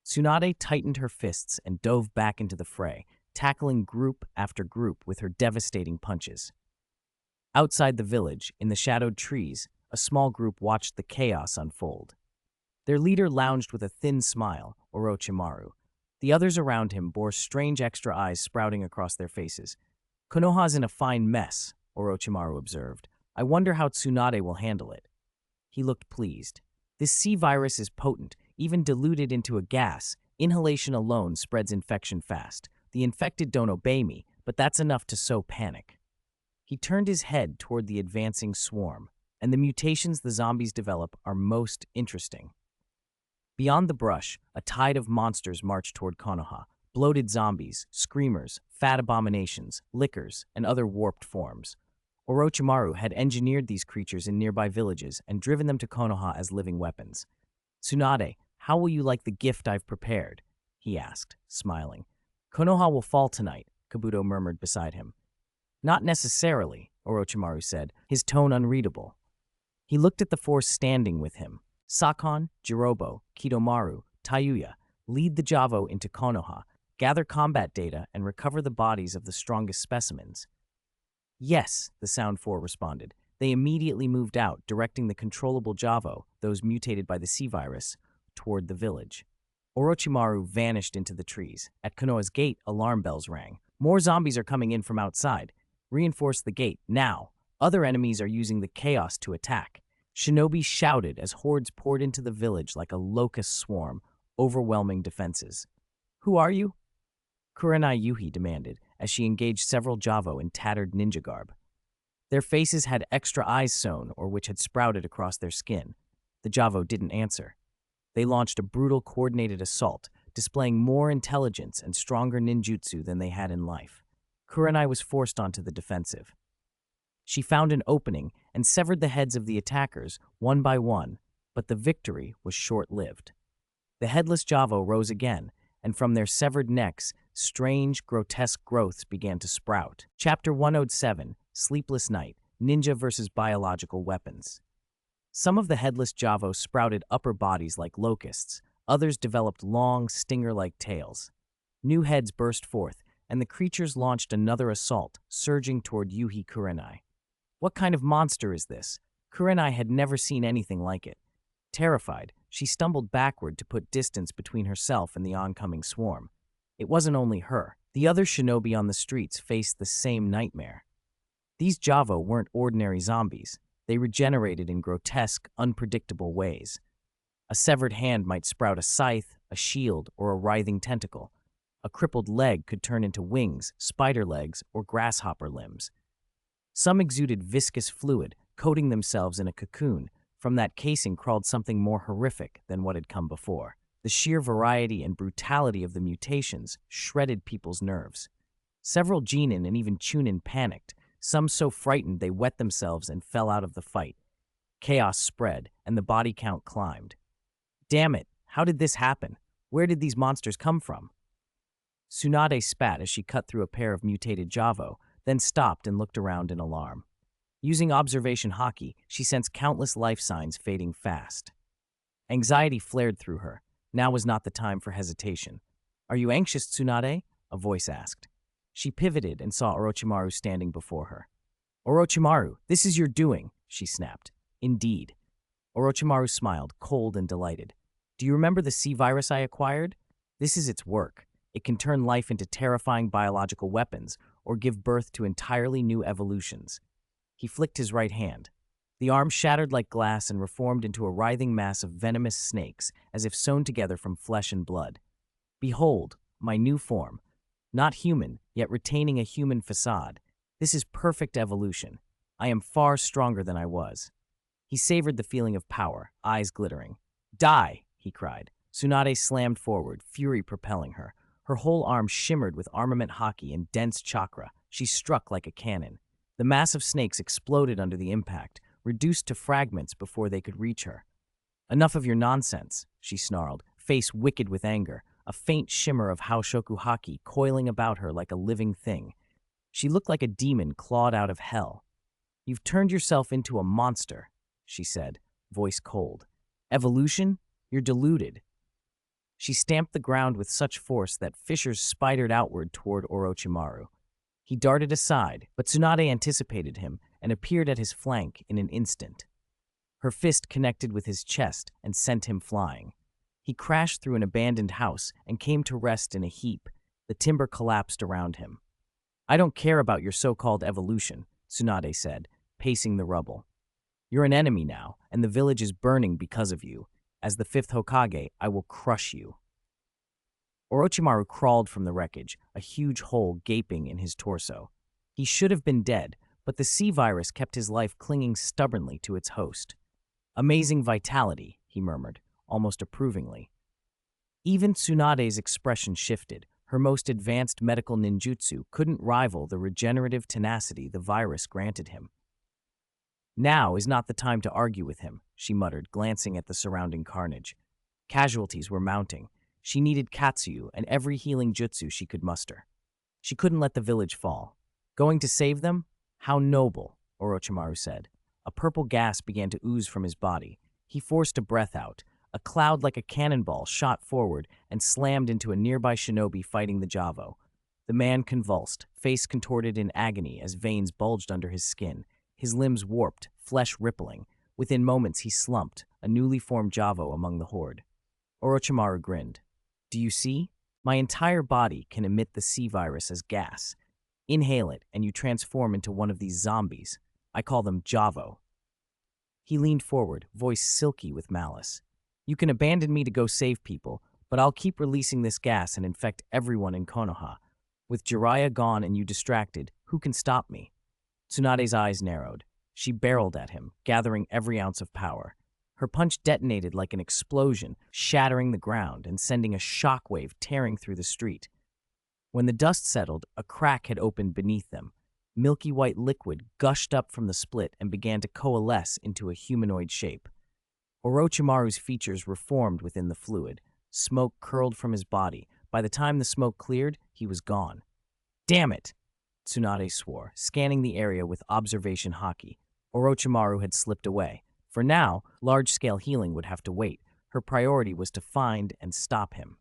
Tsunade tightened her fists and dove back into the fray, tackling group after group with her devastating punches. Outside the village, in the shadowed trees, a small group watched the chaos unfold. Their leader lounged with a thin smile, Orochimaru. The others around him bore strange extra eyes sprouting across their faces. "Konoha's in a fine mess," Orochimaru observed. "I wonder how Tsunade will handle it." He looked pleased. "This sea virus is potent, even diluted into a gas. Inhalation alone spreads infection fast. The infected don't obey me, but that's enough to sow panic." He turned his head toward the advancing swarm, and the mutations the zombies develop are most interesting. Beyond the brush, a tide of monsters marched toward Konoha. Bloated zombies, screamers, fat abominations, lickers, and other warped forms. Orochimaru had engineered these creatures in nearby villages and driven them to Konoha as living weapons. "Tsunade, how will you like the gift I've prepared?" he asked, smiling. "Konoha will fall tonight," Kabuto murmured beside him. "Not necessarily," Orochimaru said, his tone unreadable. He looked at the force standing with him. "Sakon, Jirobo, Kidomaru, Tayuya, lead the Javo into Konoha, gather combat data, and recover the bodies of the strongest specimens." "Yes," the Sound Four responded. They immediately moved out, directing the controllable Javo, those mutated by the sea virus, toward the village. Orochimaru vanished into the trees. At Konoha's gate, alarm bells rang. "More zombies are coming in from outside. Reinforce the gate, now. Other enemies are using the chaos to attack." Shinobi shouted as hordes poured into the village like a locust swarm, overwhelming defenses. "Who are you?" Kurenai Yuhi demanded, as she engaged several Javo in tattered ninja garb. Their faces had extra eyes sewn or which had sprouted across their skin. The Javo didn't answer. They launched a brutal, coordinated assault, displaying more intelligence and stronger ninjutsu than they had in life. Kurenai was forced onto the defensive. She found an opening and severed the heads of the attackers, one by one, but the victory was short-lived. The headless Javo rose again, and from their severed necks, strange, grotesque growths began to sprout. Chapter 107, Sleepless Night, Ninja versus Biological Weapons. Some of the headless Javo sprouted upper bodies like locusts, others developed long, stinger-like tails. New heads burst forth, and the creatures launched another assault, surging toward Yuhi Kurenai. What kind of monster is this? Kurenai had never seen anything like it. Terrified, she stumbled backward to put distance between herself and the oncoming swarm. It wasn't only her. The other shinobi on the streets faced the same nightmare. These Javo weren't ordinary zombies. They regenerated in grotesque, unpredictable ways. A severed hand might sprout a scythe, a shield, or a writhing tentacle. A crippled leg could turn into wings, spider legs, or grasshopper limbs. Some exuded viscous fluid, coating themselves in a cocoon. From that casing crawled something more horrific than what had come before. The sheer variety and brutality of the mutations shredded people's nerves. Several Genin and even Chunin panicked, some so frightened they wet themselves and fell out of the fight. Chaos spread, and the body count climbed. Damn it, how did this happen? Where did these monsters come from? Tsunade spat as she cut through a pair of mutated Javo, then stopped and looked around in alarm. Using observation haki, she sensed countless life signs fading fast. Anxiety flared through her. Now was not the time for hesitation. "Are you anxious, Tsunade?" a voice asked. She pivoted and saw Orochimaru standing before her. "Orochimaru, this is your doing," she snapped. "Indeed." Orochimaru smiled, cold and delighted. "Do you remember the sea virus I acquired? This is its work. It can turn life into terrifying biological weapons or give birth to entirely new evolutions." He flicked his right hand. The arm shattered like glass and reformed into a writhing mass of venomous snakes, as if sewn together from flesh and blood. "Behold, my new form. Not human, yet retaining a human facade. This is perfect evolution. I am far stronger than I was." He savored the feeling of power, eyes glittering. "Die!" he cried. Tsunade slammed forward, fury propelling her. Her whole arm shimmered with armament haki and dense chakra. She struck like a cannon. The mass of snakes exploded under the impact, reduced to fragments before they could reach her. "Enough of your nonsense," she snarled, face wicked with anger, a faint shimmer of Haoshoku haki coiling about her like a living thing. She looked like a demon clawed out of hell. "You've turned yourself into a monster," she said, voice cold. "Evolution? You're deluded." She stamped the ground with such force that fissures spidered outward toward Orochimaru. He darted aside, but Tsunade anticipated him and appeared at his flank in an instant. Her fist connected with his chest and sent him flying. He crashed through an abandoned house and came to rest in a heap. The timber collapsed around him. "I don't care about your so-called evolution," Tsunade said, pacing the rubble. "You're an enemy now, and the village is burning because of you. As the fifth Hokage, I will crush you." Orochimaru crawled from the wreckage, a huge hole gaping in his torso. He should have been dead, but the sea virus kept his life clinging stubbornly to its host. "Amazing vitality," he murmured, almost approvingly. Even Tsunade's expression shifted. Her most advanced medical ninjutsu couldn't rival the regenerative tenacity the virus granted him. "Now is not the time to argue with him," she muttered, glancing at the surrounding carnage. Casualties were mounting. She needed Katsuyu and every healing jutsu she could muster. She couldn't let the village fall. "Going to save them? How noble," Orochimaru said. A purple gas began to ooze from his body. He forced a breath out. A cloud like a cannonball shot forward and slammed into a nearby shinobi fighting the Javo. The man convulsed, face contorted in agony as veins bulged under his skin. His limbs warped, flesh rippling. Within moments he slumped, a newly formed Javo among the horde. Orochimaru grinned. "Do you see? My entire body can emit the sea virus as gas. Inhale it, and you transform into one of these zombies. I call them Javo." He leaned forward, voice silky with malice. "You can abandon me to go save people, but I'll keep releasing this gas and infect everyone in Konoha. With Jiraiya gone and you distracted, who can stop me?" Tsunade's eyes narrowed. She barreled at him, gathering every ounce of power. Her punch detonated like an explosion, shattering the ground and sending a shockwave tearing through the street. When the dust settled, a crack had opened beneath them. Milky white liquid gushed up from the split and began to coalesce into a humanoid shape. Orochimaru's features reformed within the fluid. Smoke curled from his body. By the time the smoke cleared, he was gone. "Damn it!" Tsunade swore, scanning the area with observation haki. Orochimaru had slipped away. For now, large-scale healing would have to wait. Her priority was to find and stop him.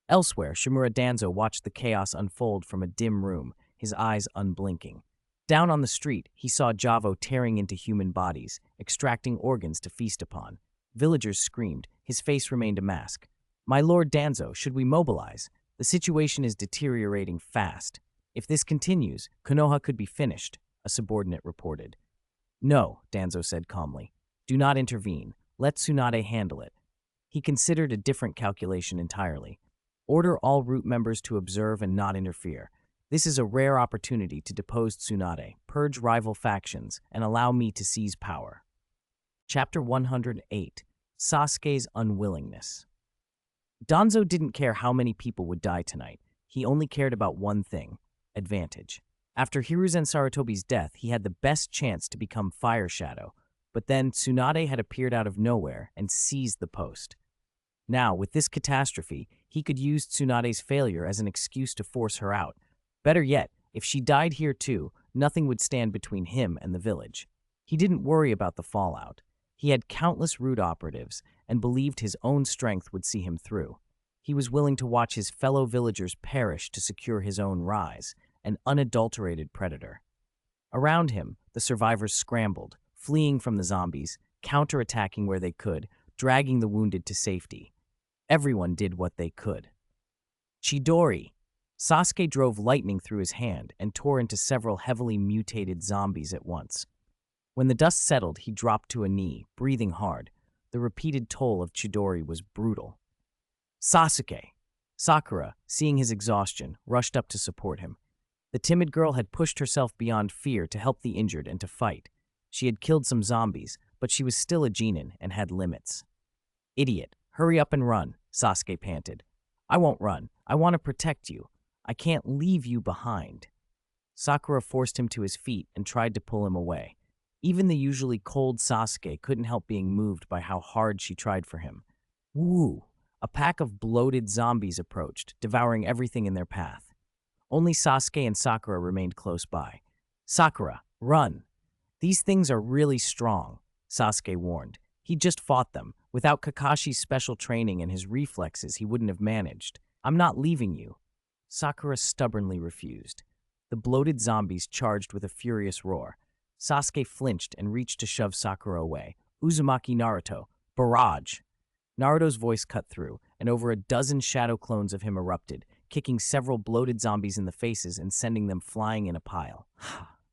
Elsewhere, Shimura Danzo watched the chaos unfold from a dim room, his eyes unblinking. Down on the street, he saw Javo tearing into human bodies, extracting organs to feast upon. Villagers screamed. His face remained a mask. "My Lord Danzo, should we mobilize? The situation is deteriorating fast. If this continues, Konoha could be finished," a subordinate reported. "No," Danzo said calmly. "Do not intervene. Let Tsunade handle it." He considered a different calculation entirely. "Order all root members to observe and not interfere. This is a rare opportunity to depose Tsunade, purge rival factions, and allow me to seize power." Chapter 108. Sasuke's Unwillingness. Danzo didn't care how many people would die tonight. He only cared about one thing: advantage. After Hiruzen Sarutobi's death, he had the best chance to become Fire Shadow. But then Tsunade had appeared out of nowhere and seized the post. Now, with this catastrophe, he could use Tsunade's failure as an excuse to force her out. Better yet, if she died here too, nothing would stand between him and the village. He didn't worry about the fallout. He had countless root operatives and believed his own strength would see him through. He was willing to watch his fellow villagers perish to secure his own rise, an unadulterated predator. Around him, the survivors scrambled, fleeing from the zombies, counterattacking where they could, dragging the wounded to safety. Everyone did what they could. Chidori! Sasuke drove lightning through his hand and tore into several heavily mutated zombies at once. When the dust settled, he dropped to a knee, breathing hard. The repeated toll of Chidori was brutal. Sasuke! Sakura, seeing his exhaustion, rushed up to support him. The timid girl had pushed herself beyond fear to help the injured and to fight. She had killed some zombies, but she was still a genin and had limits. Idiot, hurry up and run, Sasuke panted. I won't run. I want to protect you. I can't leave you behind. Sakura forced him to his feet and tried to pull him away. Even the usually cold Sasuke couldn't help being moved by how hard she tried for him. Woo! A pack of bloated zombies approached, devouring everything in their path. Only Sasuke and Sakura remained close by. Sakura, run! These things are really strong, Sasuke warned. He'd just fought them. Without Kakashi's special training and his reflexes, he wouldn't have managed. I'm not leaving you. Sakura stubbornly refused. The bloated zombies charged with a furious roar. Sasuke flinched and reached to shove Sakura away. Uzumaki Naruto, barrage! Naruto's voice cut through, and over a dozen shadow clones of him erupted, kicking several bloated zombies in the faces and sending them flying in a pile.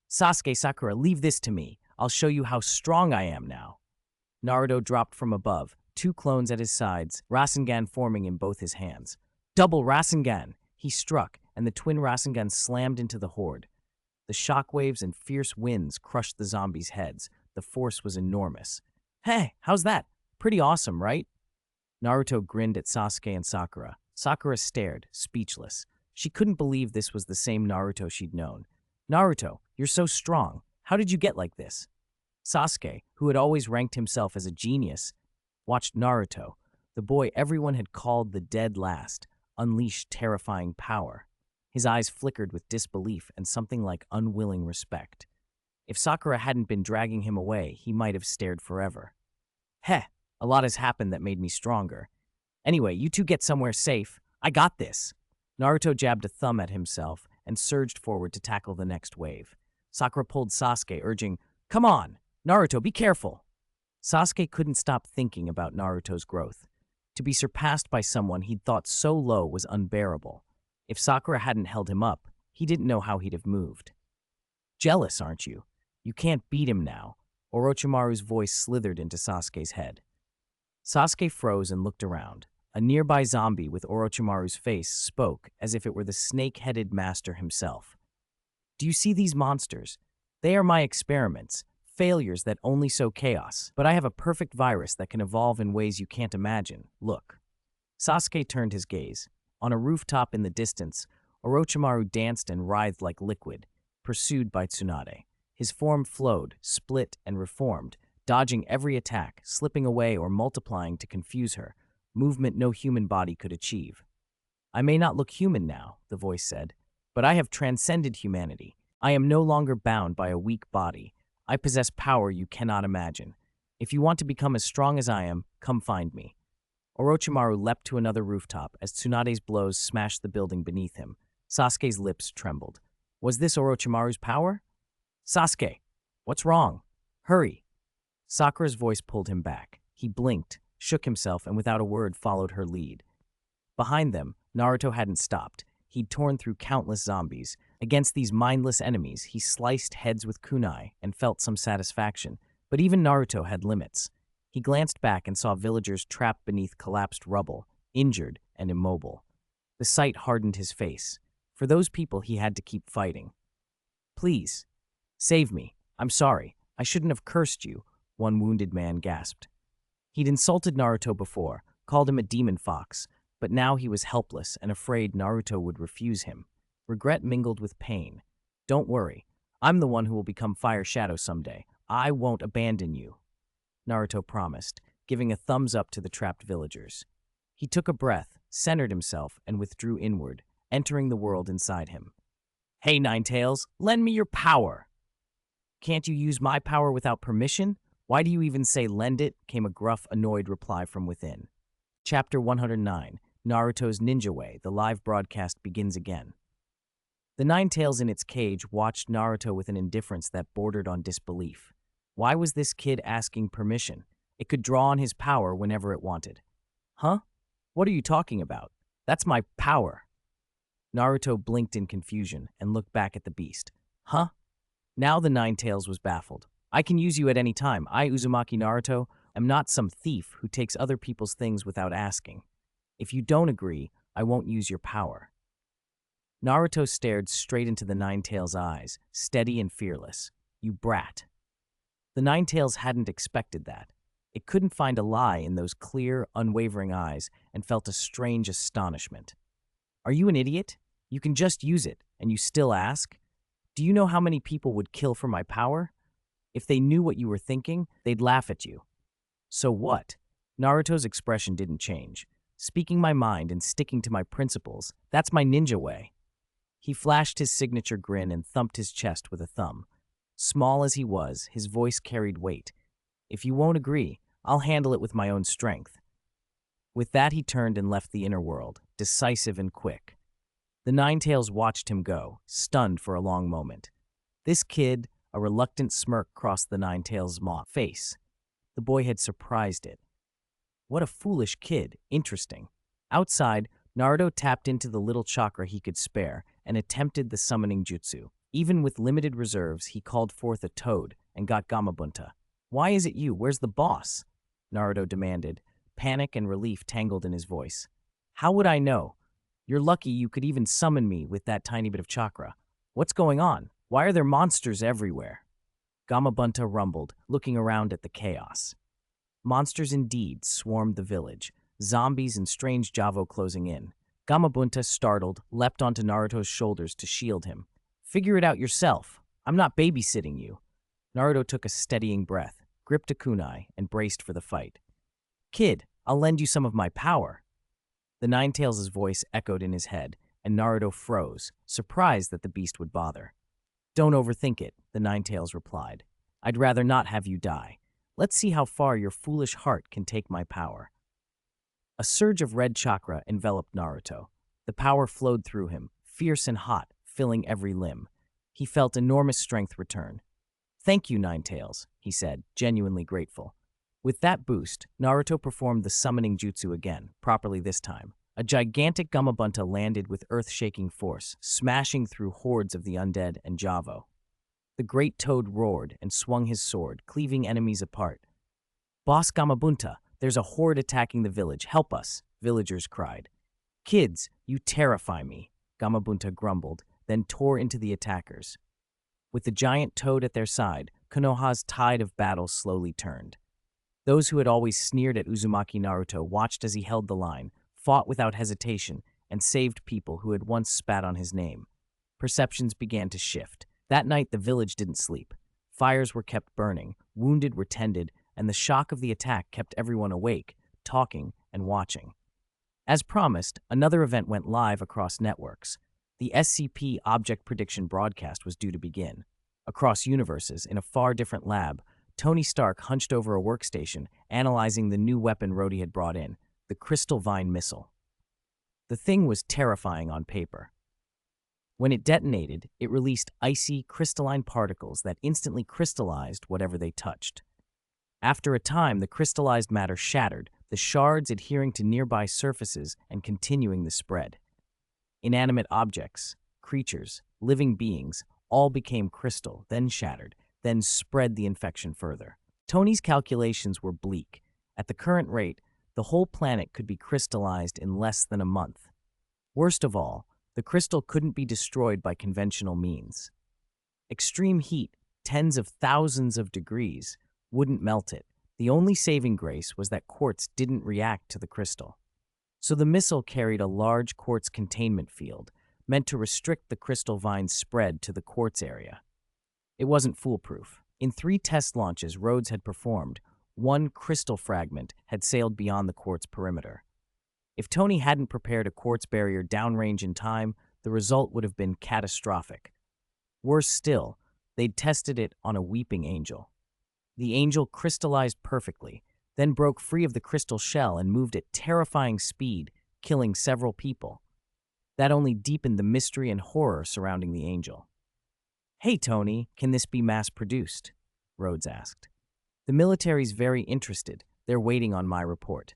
Sasuke, Sakura, leave this to me. I'll show you how strong I am now. Naruto dropped from above, 2 clones at his sides, Rasengan forming in both his hands. Double Rasengan! He struck, and the twin Rasengan slammed into the horde. The shockwaves and fierce winds crushed the zombies' heads. The force was enormous. Hey, how's that? Pretty awesome, right? Naruto grinned at Sasuke and Sakura. Sakura stared, speechless. She couldn't believe this was the same Naruto she'd known. Naruto, you're so strong. How did you get like this? Sasuke, who had always ranked himself as a genius, watched Naruto, the boy everyone had called the dead last, unleash terrifying power. His eyes flickered with disbelief and something like unwilling respect. If Sakura hadn't been dragging him away, he might have stared forever. Heh, a lot has happened that made me stronger. Anyway, you two get somewhere safe. I got this. Naruto jabbed a thumb at himself and surged forward to tackle the next wave. Sakura pulled Sasuke, urging, Come on, Naruto, be careful. Sasuke couldn't stop thinking about Naruto's growth. To be surpassed by someone he'd thought so low was unbearable. If Sakura hadn't held him up, he didn't know how he'd have moved. Jealous, aren't you? You can't beat him now. Orochimaru's voice slithered into Sasuke's head. Sasuke froze and looked around. A nearby zombie with Orochimaru's face spoke as if it were the snake-headed master himself. Do you see these monsters? They are my experiments, failures that only sow chaos. But I have a perfect virus that can evolve in ways you can't imagine. Look. Sasuke turned his gaze. On a rooftop in the distance, Orochimaru danced and writhed like liquid, pursued by Tsunade. His form flowed, split, and reformed, dodging every attack, slipping away or multiplying to confuse her, movement no human body could achieve. I may not look human now, the voice said, but I have transcended humanity. I am no longer bound by a weak body. I possess power you cannot imagine. If you want to become as strong as I am, come find me. Orochimaru leapt to another rooftop as Tsunade's blows smashed the building beneath him. Sasuke's lips trembled. Was this Orochimaru's power? Sasuke, what's wrong? Hurry. Sakura's voice pulled him back. He blinked, shook himself, and without a word followed her lead. Behind them, Naruto hadn't stopped. He'd torn through countless zombies. Against these mindless enemies, he sliced heads with kunai and felt some satisfaction. But even Naruto had limits. He glanced back and saw villagers trapped beneath collapsed rubble, injured and immobile. The sight hardened his face. For those people, he had to keep fighting. Please, save me. I'm sorry. I shouldn't have cursed you, one wounded man gasped. He'd insulted Naruto before, called him a demon fox, but now he was helpless and afraid Naruto would refuse him. Regret mingled with pain. Don't worry. I'm the one who will become Fire Shadow someday. I won't abandon you. Naruto promised, giving a thumbs up to the trapped villagers. He took a breath, centered himself, and withdrew inward, entering the world inside him. Hey, Ninetales, lend me your power! Can't you use my power without permission? Why do you even say lend it? Came a gruff, annoyed reply from within. Chapter 109, Naruto's Ninja Way, the live broadcast begins again. The Ninetales in its cage watched Naruto with an indifference that bordered on disbelief. Why was this kid asking permission? It could draw on his power whenever it wanted. Huh? What are you talking about? That's my power. Naruto blinked in confusion and looked back at the beast. Huh? Now the Ninetales was baffled. I can use you at any time. I, Uzumaki Naruto, am not some thief who takes other people's things without asking. If you don't agree, I won't use your power. Naruto stared straight into the Ninetales' eyes, steady and fearless. You brat. The Ninetales hadn't expected that. It couldn't find a lie in those clear, unwavering eyes and felt a strange astonishment. Are you an idiot? You can just use it, and you still ask? Do you know how many people would kill for my power? If they knew what you were thinking, they'd laugh at you. So what? Naruto's expression didn't change. Speaking my mind and sticking to my principles, that's my ninja way. He flashed his signature grin and thumped his chest with a thumb. Small as he was, his voice carried weight. If you won't agree, I'll handle it with my own strength. With that, he turned and left the inner world, decisive and quick. The Ninetales watched him go, stunned for a long moment. This kid, a reluctant smirk crossed the Ninetales' face. The boy had surprised it. What a foolish kid, interesting. Outside, Naruto tapped into the little chakra he could spare and attempted the summoning jutsu. Even with limited reserves, he called forth a toad and got Gamabunta. Why is it you? Where's the boss? Naruto demanded, panic and relief tangled in his voice. How would I know? You're lucky you could even summon me with that tiny bit of chakra. What's going on? Why are there monsters everywhere? Gamabunta rumbled, looking around at the chaos. Monsters indeed swarmed the village, zombies and strange Javo closing in. Gamabunta, startled, leapt onto Naruto's shoulders to shield him. Figure it out yourself. I'm not babysitting you. Naruto took a steadying breath, gripped a kunai, and braced for the fight. Kid, I'll lend you some of my power. The Ninetales' voice echoed in his head, and Naruto froze, surprised that the beast would bother. Don't overthink it, the Ninetales replied. I'd rather not have you die. Let's see how far your foolish heart can take my power. A surge of red chakra enveloped Naruto. The power flowed through him, fierce and hot, filling every limb. He felt enormous strength return. Thank you, Ninetales, he said, genuinely grateful. With that boost, Naruto performed the summoning jutsu again, properly this time. A gigantic Gamabunta landed with earth-shaking force, smashing through hordes of the undead and Javo. The great toad roared and swung his sword, cleaving enemies apart. Boss Gamabunta, there's a horde attacking the village. Help us, villagers cried. Kids, you terrify me, Gamabunta grumbled, then tore into the attackers. With the giant toad at their side, Konoha's tide of battle slowly turned. Those who had always sneered at Uzumaki Naruto watched as he held the line, fought without hesitation, and saved people who had once spat on his name. Perceptions began to shift. That night, the village didn't sleep. Fires were kept burning, wounded were tended, and the shock of the attack kept everyone awake, talking and watching. As promised, another event went live across networks. The SCP Object Prediction broadcast was due to begin. Across universes, in a far different lab, Tony Stark hunched over a workstation, analyzing the new weapon Rhodey had brought in, the Crystal Vine missile. The thing was terrifying on paper. When it detonated, it released icy, crystalline particles that instantly crystallized whatever they touched. After a time, the crystallized matter shattered, the shards adhering to nearby surfaces and continuing the spread. Inanimate objects, creatures, living beings, all became crystal, then shattered, then spread the infection further. Tony's calculations were bleak. At the current rate, the whole planet could be crystallized in less than a month. Worst of all, the crystal couldn't be destroyed by conventional means. Extreme heat, tens of thousands of degrees, wouldn't melt it. The only saving grace was that quartz didn't react to the crystal. So the missile carried a large quartz containment field, meant to restrict the crystal vine's spread to the quartz area. It wasn't foolproof. In 3 test launches Rhodes had performed, One crystal fragment had sailed beyond the quartz perimeter. If Tony hadn't prepared a quartz barrier downrange in time, the result would have been catastrophic. Worse still, they'd tested it on a weeping angel. The angel crystallized perfectly, then broke free of the crystal shell and moved at terrifying speed, killing several people. That only deepened the mystery and horror surrounding the angel. "Hey, Tony, can this be mass-produced?" Rhodes asked. "The military's very interested. They're waiting on my report."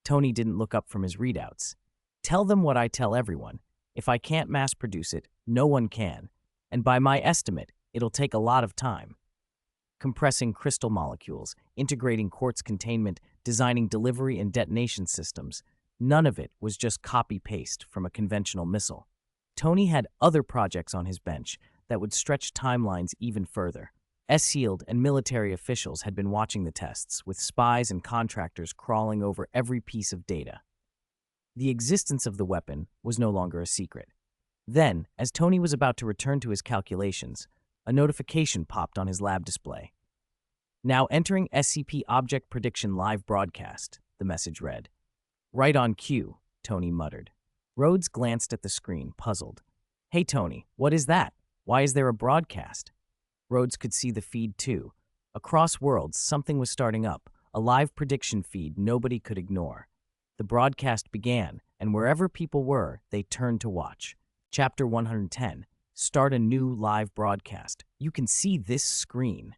Tony didn't look up from his readouts. "Tell them what I tell everyone. If I can't mass-produce it, no one can. And by my estimate, it'll take a lot of time." Compressing crystal molecules, integrating quartz containment, designing delivery and detonation systems, none of it was just copy-paste from a conventional missile. Tony had other projects on his bench that would stretch timelines even further. S-SHIELD and military officials had been watching the tests, with spies and contractors crawling over every piece of data. The existence of the weapon was no longer a secret. Then, as Tony was about to return to his calculations, a notification popped on his lab display. "Now entering SCP Object Prediction Live Broadcast," the message read. "Right on cue," Tony muttered. Rhodes glanced at the screen, puzzled. "Hey, Tony, what is that? Why is there a broadcast?" Rhodes could see the feed too. Across worlds, something was starting up, a live prediction feed nobody could ignore. The broadcast began, and wherever people were, they turned to watch. Chapter 110. Start a new live broadcast. You can see this screen.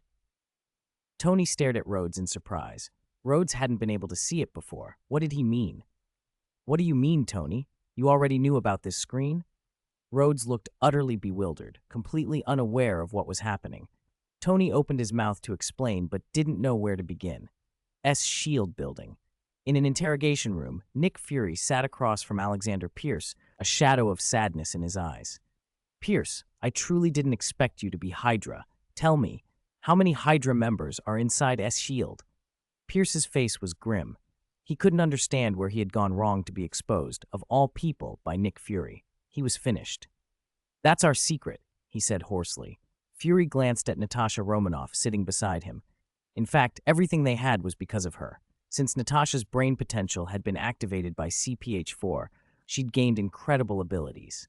Tony stared at Rhodes in surprise. Rhodes hadn't been able to see it before. What did he mean? "What do you mean, Tony? You already knew about this screen?" Rhodes looked utterly bewildered, completely unaware of what was happening. Tony opened his mouth to explain, but didn't know where to begin. S-SHIELD building. In an interrogation room, Nick Fury sat across from Alexander Pierce, a shadow of sadness in his eyes. "Pierce, I truly didn't expect you to be Hydra. Tell me, how many Hydra members are inside S-SHIELD?" Pierce's face was grim. He couldn't understand where he had gone wrong to be exposed, of all people, by Nick Fury. He was finished. "That's our secret," he said hoarsely. Fury glanced at Natasha Romanoff sitting beside him. In fact, everything they had was because of her. Since Natasha's brain potential had been activated by CPH-4, she'd gained incredible abilities.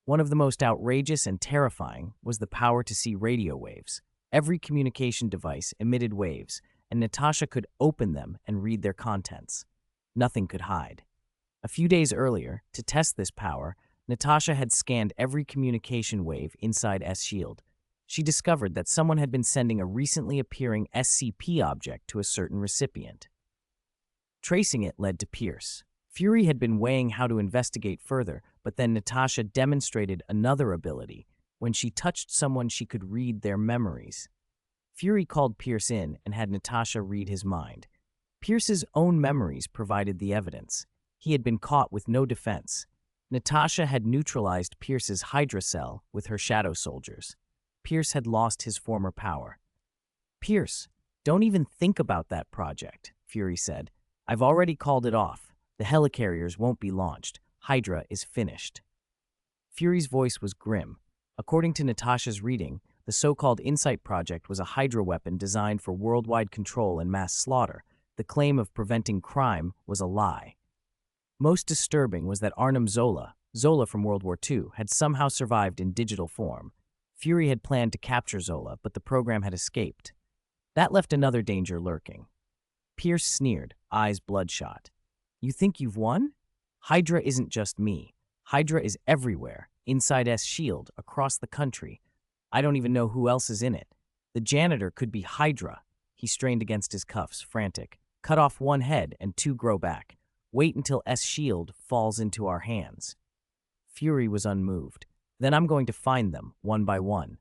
One of the most outrageous and terrifying was the power to see radio waves. Every communication device emitted waves, and Natasha could open them and read their contents. Nothing could hide. A few days earlier, to test this power, Natasha had scanned every communication wave inside S-SHIELD. She discovered that someone had been sending a recently appearing SCP object to a certain recipient. Tracing it led to Pierce. Fury had been weighing how to investigate further, but then Natasha demonstrated another ability. When she touched someone, she could read their memories. Fury called Pierce in and had Natasha read his mind. Pierce's own memories provided the evidence. He had been caught with no defense. Natasha had neutralized Pierce's Hydra cell with her shadow soldiers. Pierce had lost his former power. "Pierce, don't even think about that project," Fury said. "I've already called it off. The helicarriers won't be launched. Hydra is finished." Fury's voice was grim. According to Natasha's reading, the so-called Insight Project was a Hydra weapon designed for worldwide control and mass slaughter. The claim of preventing crime was a lie. Most disturbing was that Arnim Zola from World War II, had somehow survived in digital form. Fury had planned to capture Zola, but the program had escaped. That left another danger lurking. Pierce sneered, eyes bloodshot. "You think you've won? Hydra isn't just me. Hydra is everywhere, inside S-SHIELD, across the country. I don't even know who else is in it. The janitor could be Hydra." He strained against his cuffs, frantic. "Cut off one head and two grow back. Wait until S-SHIELD falls into our hands." Fury was unmoved. "Then I'm going to find them, one by one."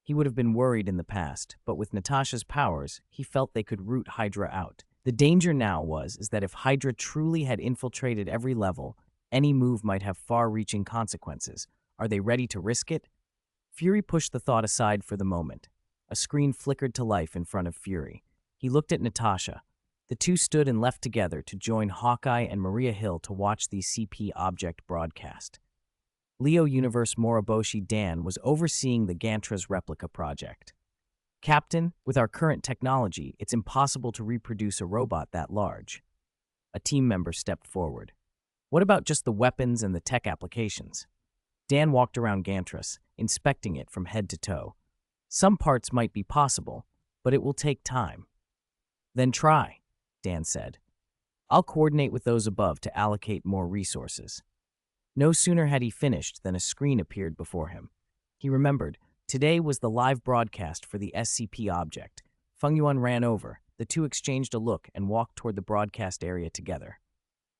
He would have been worried in the past, but with Natasha's powers, he felt they could root Hydra out. The danger now was that if Hydra truly had infiltrated every level, any move might have far-reaching consequences. Are they ready to risk it? Fury pushed the thought aside for the moment. A screen flickered to life in front of Fury. He looked at Natasha. The two stood and left together to join Hawkeye and Maria Hill to watch the CP object broadcast. Leo Universe Moriboshi Dan was overseeing the Gantra's replica project. Captain, with our current technology, it's impossible to reproduce a robot that large. A team member stepped forward. What about just the weapons and the tech applications? Dan walked around Gantris, inspecting it from head to toe. Some parts might be possible, but it will take time. Then try, Dan said. I'll coordinate with those above to allocate more resources. No sooner had he finished than a screen appeared before him. He remembered, today was the live broadcast for the SCP object. Feng Yuan ran over. The two exchanged a look and walked toward the broadcast area together.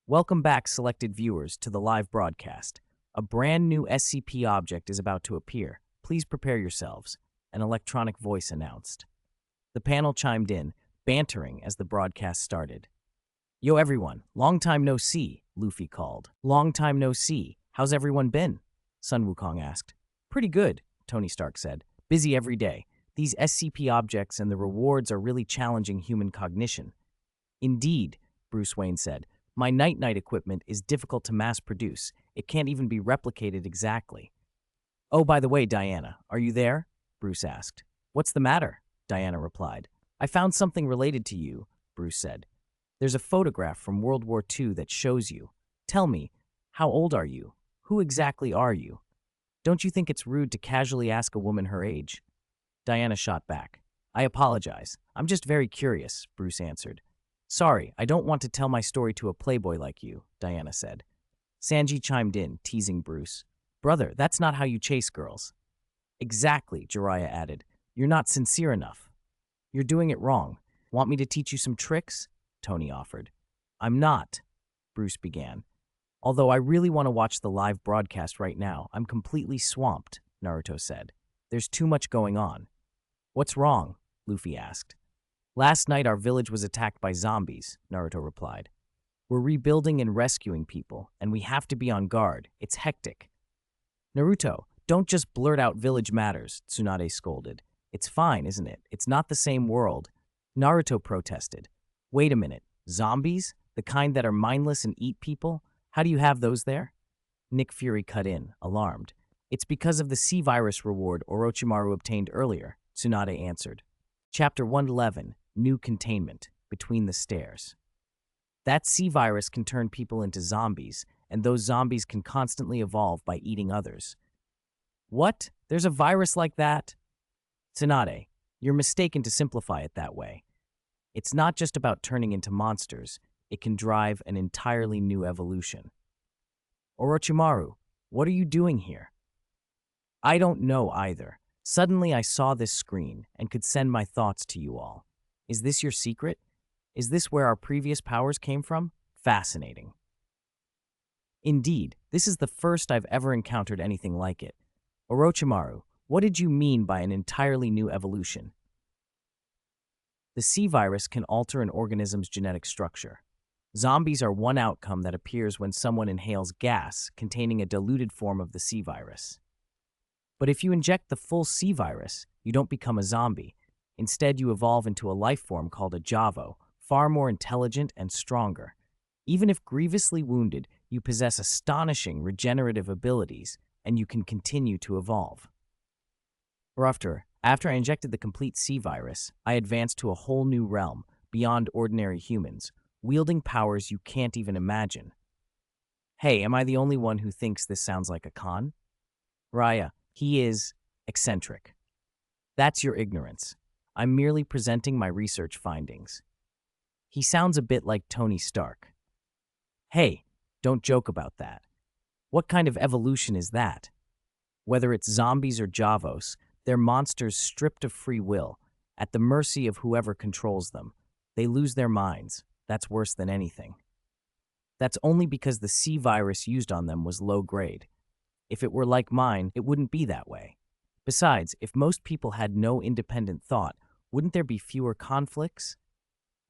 Welcome back, selected viewers, to the live broadcast. A brand new SCP object is about to appear. Please prepare yourselves, an electronic voice announced. The panel chimed in, bantering as the broadcast started. Yo everyone, long time no see, Luffy called. Long time no see. How's everyone been? Sun Wukong asked. Pretty good, Tony Stark said. Busy every day. These SCP objects and the rewards are really challenging human cognition. Indeed, Bruce Wayne said. My night-night equipment is difficult to mass produce. It can't even be replicated exactly. Oh, by the way, Diana, are you there? Bruce asked. What's the matter? Diana replied. I found something related to you, Bruce said. There's a photograph from World War II that shows you. Tell me, how old are you? Who exactly are you? Don't you think it's rude to casually ask a woman her age? Diana shot back. I apologize. I'm just very curious, Bruce answered. Sorry, I don't want to tell my story to a playboy like you, Diana said. Sanji chimed in, teasing Bruce. Brother, that's not how you chase girls. Exactly, Jiraiya added. You're not sincere enough. You're doing it wrong. Want me to teach you some tricks? Tony offered. I'm not, Bruce began. Although I really want to watch the live broadcast right now, I'm completely swamped, Naruto said. There's too much going on. What's wrong? Luffy asked. Last night our village was attacked by zombies, Naruto replied. We're rebuilding and rescuing people, and we have to be on guard. It's hectic. Naruto, don't just blurt out village matters, Tsunade scolded. It's fine, isn't it? It's not the same world. Naruto protested. Wait a minute, zombies? The kind that are mindless and eat people? How do you have those there? Nick Fury cut in, alarmed. It's because of the sea virus reward Orochimaru obtained earlier, Tsunade answered. Chapter 111, New Containment, Between the Stairs. That sea virus can turn people into zombies, and those zombies can constantly evolve by eating others. What? There's a virus like that? Tsunade, you're mistaken to simplify it that way. It's not just about turning into monsters, it can drive an entirely new evolution. Orochimaru, what are you doing here? I don't know either. Suddenly I saw this screen and could send my thoughts to you all. Is this your secret? Is this where our previous powers came from? Fascinating. Indeed, this is the first I've ever encountered anything like it. Orochimaru, what did you mean by an entirely new evolution? The sea virus can alter an organism's genetic structure. Zombies are one outcome that appears when someone inhales gas containing a diluted form of the sea virus. But if you inject the full sea virus, you don't become a zombie. Instead, you evolve into a life form called a Javo, far more intelligent and stronger. Even if grievously wounded, you possess astonishing regenerative abilities, and you can continue to evolve. After I injected the complete sea virus, I advanced to a whole new realm, beyond ordinary humans, wielding powers you can't even imagine. Hey, am I the only one who thinks this sounds like a con? Raya, he is eccentric. That's your ignorance. I'm merely presenting my research findings. He sounds a bit like Tony Stark. Hey, don't joke about that. What kind of evolution is that? Whether it's zombies or Javos, they're monsters stripped of free will, at the mercy of whoever controls them. They lose their minds. That's worse than anything. That's only because the sea virus used on them was low grade. If it were like mine, it wouldn't be that way. Besides, if most people had no independent thought, wouldn't there be fewer conflicts?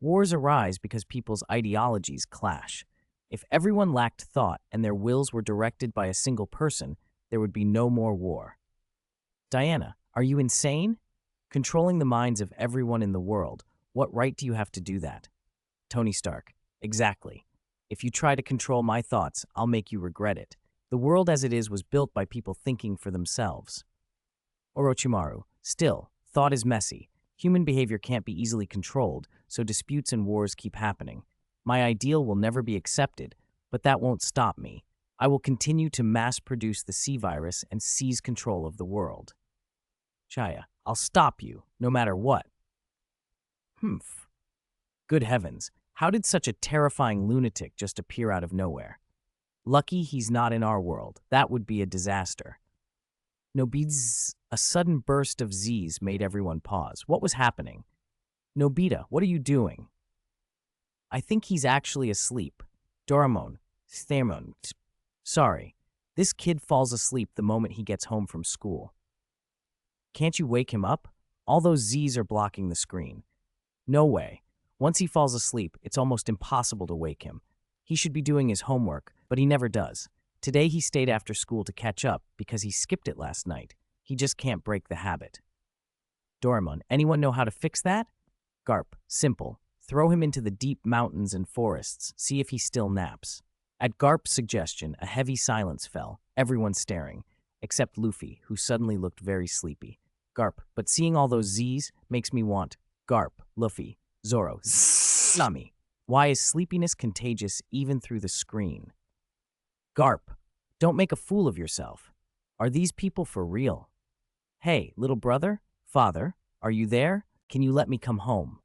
Wars arise because people's ideologies clash. If everyone lacked thought and their wills were directed by a single person, there would be no more war. Diana, are you insane? Controlling the minds of everyone in the world, what right do you have to do that? Tony Stark, exactly. If you try to control my thoughts, I'll make you regret it. The world as it is was built by people thinking for themselves. Orochimaru, still, thought is messy. Human behavior can't be easily controlled, so disputes and wars keep happening. My ideal will never be accepted, but that won't stop me. I will continue to mass-produce the C virus and seize control of the world. Chaya, I'll stop you, no matter what. Humph. Good heavens, how did such a terrifying lunatic just appear out of nowhere? Lucky he's not in our world. That would be a disaster. Nobita's a sudden burst of Z's made everyone pause. What was happening? Nobita, what are you doing? I think he's actually asleep. Doraemon, Thermon. Sorry, this kid falls asleep the moment he gets home from school. Can't you wake him up? All those Z's are blocking the screen. No way. Once he falls asleep, it's almost impossible to wake him. He should be doing his homework, but he never does. Today he stayed after school to catch up because he skipped it last night. He just can't break the habit. Doraemon, anyone know how to fix that? Garp, simple. Throw him into the deep mountains and forests, see if he still naps. At Garp's suggestion, a heavy silence fell, everyone staring, except Luffy, who suddenly looked very sleepy. Garp, but seeing all those Z's makes me want Garp, Luffy, Zoro, Nami. Why is sleepiness contagious even through the screen? Garp, don't make a fool of yourself. Are these people for real? Hey, little brother, father, are you there? Can you let me come home?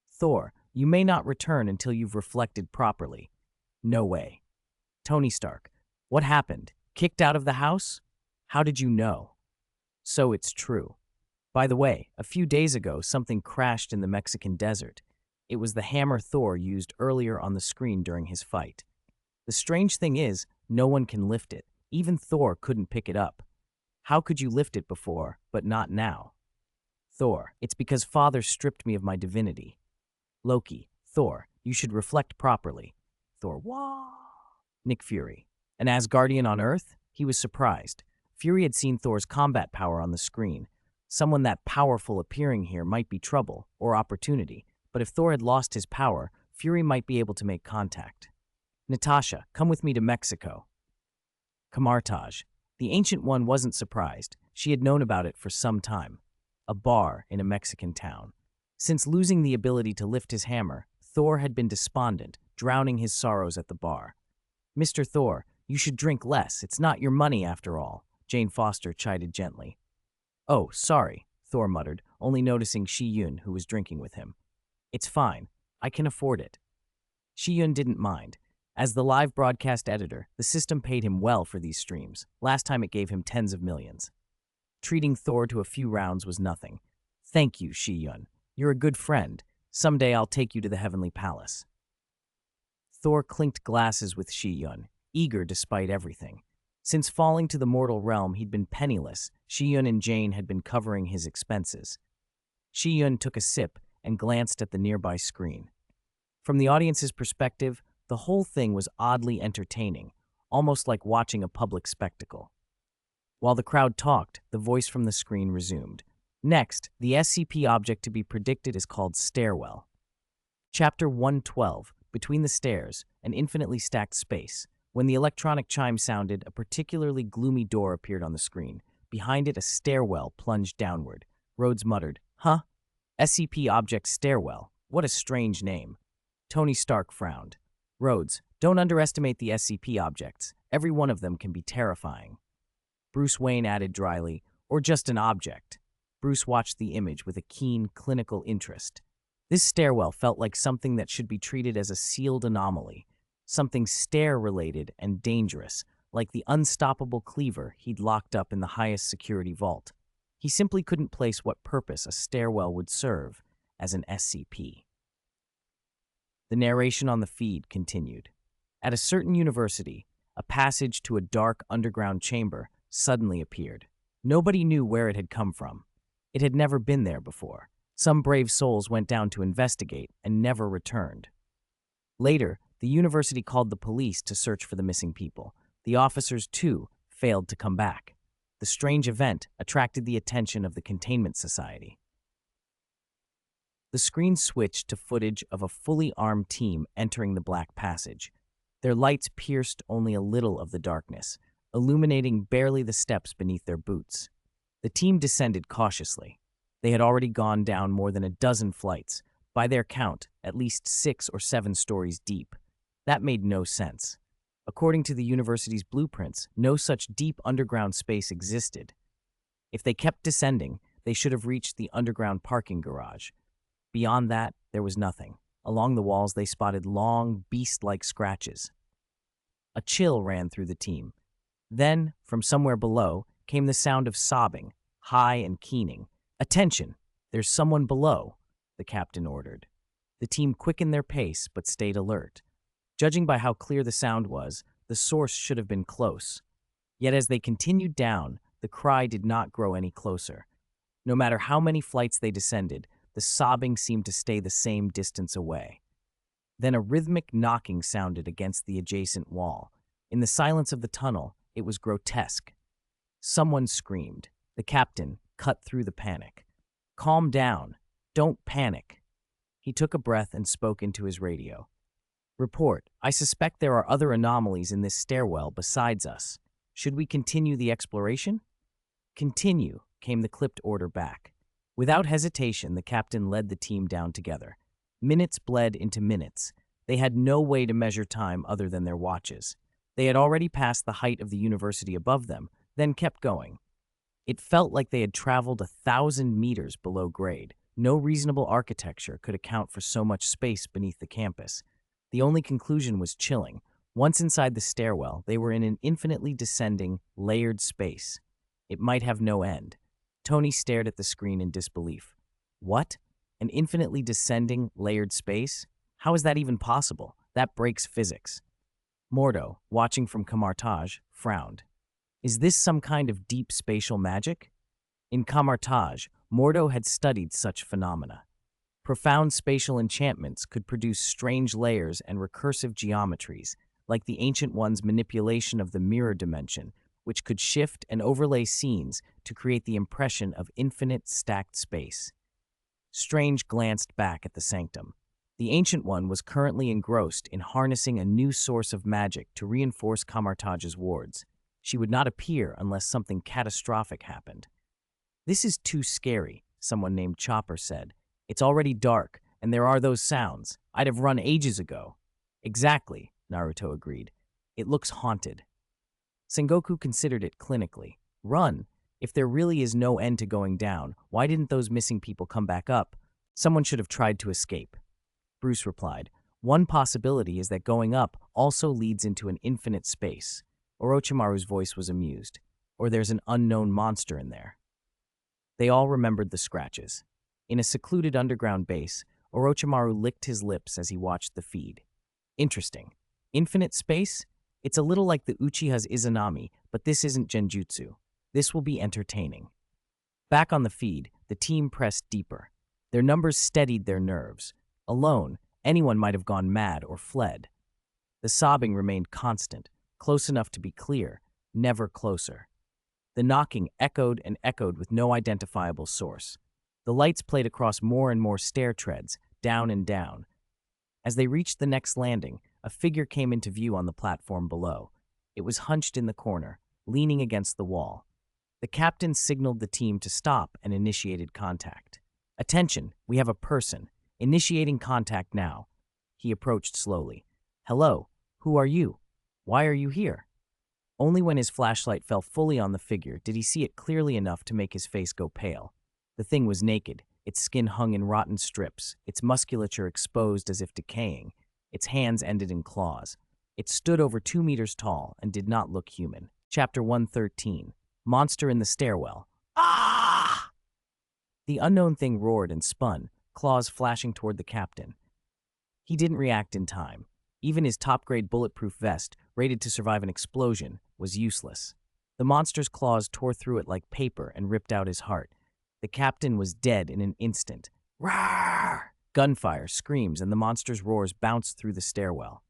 Thor, you may not return until you've reflected properly. No way. Tony Stark, what happened? Kicked out of the house? How did you know? So it's true. By the way, a few days ago, something crashed in the Mexican desert. It was the hammer Thor used earlier on the screen during his fight. The strange thing is, no one can lift it. Even Thor couldn't pick it up. How could you lift it before, but not now? Thor, it's because Father stripped me of my divinity. Loki, Thor, you should reflect properly. Thor, wah. Nick Fury, an Asgardian on Earth? He was surprised. Fury had seen Thor's combat power on the screen. Someone that powerful appearing here might be trouble or opportunity, but if Thor had lost his power, Fury might be able to make contact. Natasha, come with me to Mexico. Kamartaj, the Ancient One wasn't surprised. She had known about it for some time. A bar in a Mexican town. Since losing the ability to lift his hammer, Thor had been despondent, drowning his sorrows at the bar. Mr. Thor, you should drink less. It's not your money after all, Jane Foster chided gently. Oh, sorry, Thor muttered, only noticing Xie Yun, who was drinking with him. It's fine. I can afford it. Xie Yun didn't mind. As the live broadcast editor, the system paid him well for these streams. Last time it gave him tens of millions. Treating Thor to a few rounds was nothing. Thank you, Xie Yun. You're a good friend. Someday I'll take you to the Heavenly Palace. Thor clinked glasses with Xie Yun, eager despite everything. Since falling to the mortal realm, he'd been penniless. Xie Yun and Jane had been covering his expenses. Xie Yun took a sip and glanced at the nearby screen. From the audience's perspective, the whole thing was oddly entertaining, almost like watching a public spectacle. While the crowd talked, the voice from the screen resumed. Next, the SCP object to be predicted is called Stairwell. Chapter 112, Between the Stairs, an infinitely stacked space. When the electronic chime sounded, a particularly gloomy door appeared on the screen. Behind it, a stairwell plunged downward. Rhodes muttered, Huh? SCP object Stairwell. What a strange name. Tony Stark frowned. Rhodes, don't underestimate the SCP objects. Every one of them can be terrifying. Bruce Wayne added dryly, or just an object. Bruce watched the image with a keen, clinical interest. This stairwell felt like something that should be treated as a sealed anomaly, something stair-related and dangerous, like the unstoppable cleaver he'd locked up in the highest security vault. He simply couldn't place what purpose a stairwell would serve as an SCP. The narration on the feed continued. At a certain university, a passage to a dark underground chamber suddenly appeared. Nobody knew where it had come from. It had never been there before. Some brave souls went down to investigate and never returned. Later, the university called the police to search for the missing people. The officers, too, failed to come back. The strange event attracted the attention of the Containment Society. The screen switched to footage of a fully armed team entering the Black Passage. Their lights pierced only a little of the darkness, illuminating barely the steps beneath their boots. The team descended cautiously. They had already gone down more than a dozen flights, by their count, at least 6 or 7 stories deep. That made no sense. According to the university's blueprints, no such deep underground space existed. If they kept descending, they should have reached the underground parking garage. Beyond that, there was nothing. Along the walls, they spotted long, beast-like scratches. A chill ran through the team. Then, from somewhere below, came the sound of sobbing, high and keening. "Attention! There's someone below," the captain ordered. The team quickened their pace, but stayed alert. Judging by how clear the sound was, the source should have been close. Yet as they continued down, the cry did not grow any closer. No matter how many flights they descended, the sobbing seemed to stay the same distance away. Then a rhythmic knocking sounded against the adjacent wall. In the silence of the tunnel, it was grotesque. Someone screamed. The captain cut through the panic. "Calm down. Don't panic." He took a breath and spoke into his radio. "Report, I suspect there are other anomalies in this stairwell besides us. Should we continue the exploration?" "Continue," came the clipped order back. Without hesitation, the captain led the team down together. Minutes bled into minutes. They had no way to measure time other than their watches. They had already passed the height of the university above them, then kept going. It felt like they had traveled 1,000 meters below grade. No reasonable architecture could account for so much space beneath the campus. The only conclusion was chilling. Once inside the stairwell, they were in an infinitely descending, layered space. It might have no end. Tony stared at the screen in disbelief. What? An infinitely descending, layered space? How is that even possible? That breaks physics. Mordo, watching from Camartage, frowned. Is this some kind of deep spatial magic? In Camartage, Mordo had studied such phenomena. Profound spatial enchantments could produce strange layers and recursive geometries, like the Ancient One's manipulation of the mirror dimension, which could shift and overlay scenes to create the impression of infinite stacked space. Strange glanced back at the sanctum. The Ancient One was currently engrossed in harnessing a new source of magic to reinforce Camartage's wards. She would not appear unless something catastrophic happened. "This is too scary," someone named Chopper said. "It's already dark, and there are those sounds. I'd have run ages ago." "Exactly," Naruto agreed. "It looks haunted." Sengoku considered it clinically. Run? If there really is no end to going down, why didn't those missing people come back up? Someone should have tried to escape. Bruce replied, "One possibility is that going up also leads into an infinite space." Orochimaru's voice was amused. "Or there's an unknown monster in there." They all remembered the scratches. In a secluded underground base, Orochimaru licked his lips as he watched the feed. "Interesting. Infinite space? It's a little like the Uchiha's Izanami, but this isn't genjutsu. This will be entertaining." Back on the feed, the team pressed deeper. Their numbers steadied their nerves. Alone, anyone might have gone mad or fled. The sobbing remained constant, close enough to be clear, never closer. The knocking echoed and echoed with no identifiable source. The lights played across more and more stair treads, down and down. As they reached the next landing, a figure came into view on the platform below. It was hunched in the corner, leaning against the wall. The captain signaled the team to stop and initiated contact. "Attention, we have a person. Initiating contact now." He approached slowly. "Hello, who are you? Why are you here?" Only when his flashlight fell fully on the figure did he see it clearly enough to make his face go pale. The thing was naked, its skin hung in rotten strips, its musculature exposed as if decaying. Its hands ended in claws. It stood over 2 meters tall and did not look human. Chapter 113. Monster in the Stairwell. Ah! The unknown thing roared and spun, claws flashing toward the captain. He didn't react in time. Even his top-grade bulletproof vest, rated to survive an explosion, was useless. The monster's claws tore through it like paper and ripped out his heart. The captain was dead in an instant. Rawr! Gunfire, screams, and the monster's roars bounced through the stairwell.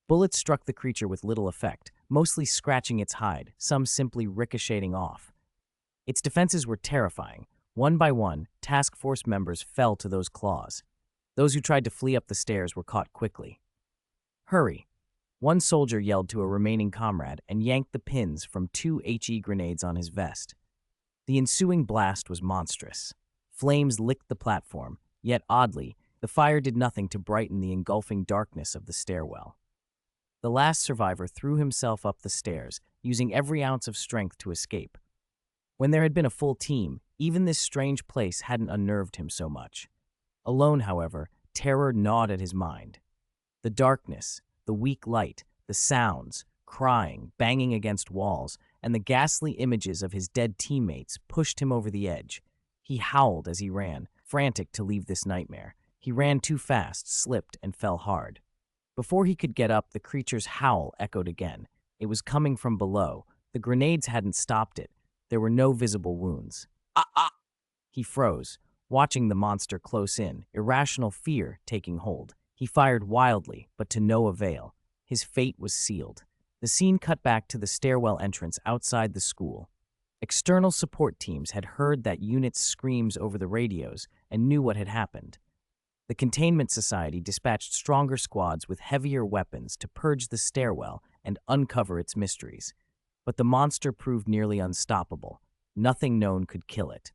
Bullets struck the creature with little effect, mostly scratching its hide, some simply ricocheting off. Its defenses were terrifying. One by one, task force members fell to those claws. Those who tried to flee up the stairs were caught quickly. "Hurry!" One soldier yelled to a remaining comrade and yanked the pins from 2 HE grenades on his vest. The ensuing blast was monstrous. Flames licked the platform, yet oddly, the fire did nothing to brighten the engulfing darkness of the stairwell. The last survivor threw himself up the stairs, using every ounce of strength to escape. When there had been a full team, even this strange place hadn't unnerved him so much. Alone, however, terror gnawed at his mind. The darkness, the weak light, the sounds, crying, banging against walls, and the ghastly images of his dead teammates pushed him over the edge. He howled as he ran, frantic to leave this nightmare. He ran too fast, slipped, and fell hard. Before he could get up, the creature's howl echoed again. It was coming from below. The grenades hadn't stopped it. There were no visible wounds. Ah, ah! He froze, watching the monster close in, irrational fear taking hold. He fired wildly, but to no avail. His fate was sealed. The scene cut back to the stairwell entrance outside the school. External support teams had heard that unit's screams over the radios and knew what had happened. The Containment Society dispatched stronger squads with heavier weapons to purge the stairwell and uncover its mysteries. But the monster proved nearly unstoppable. Nothing known could kill it.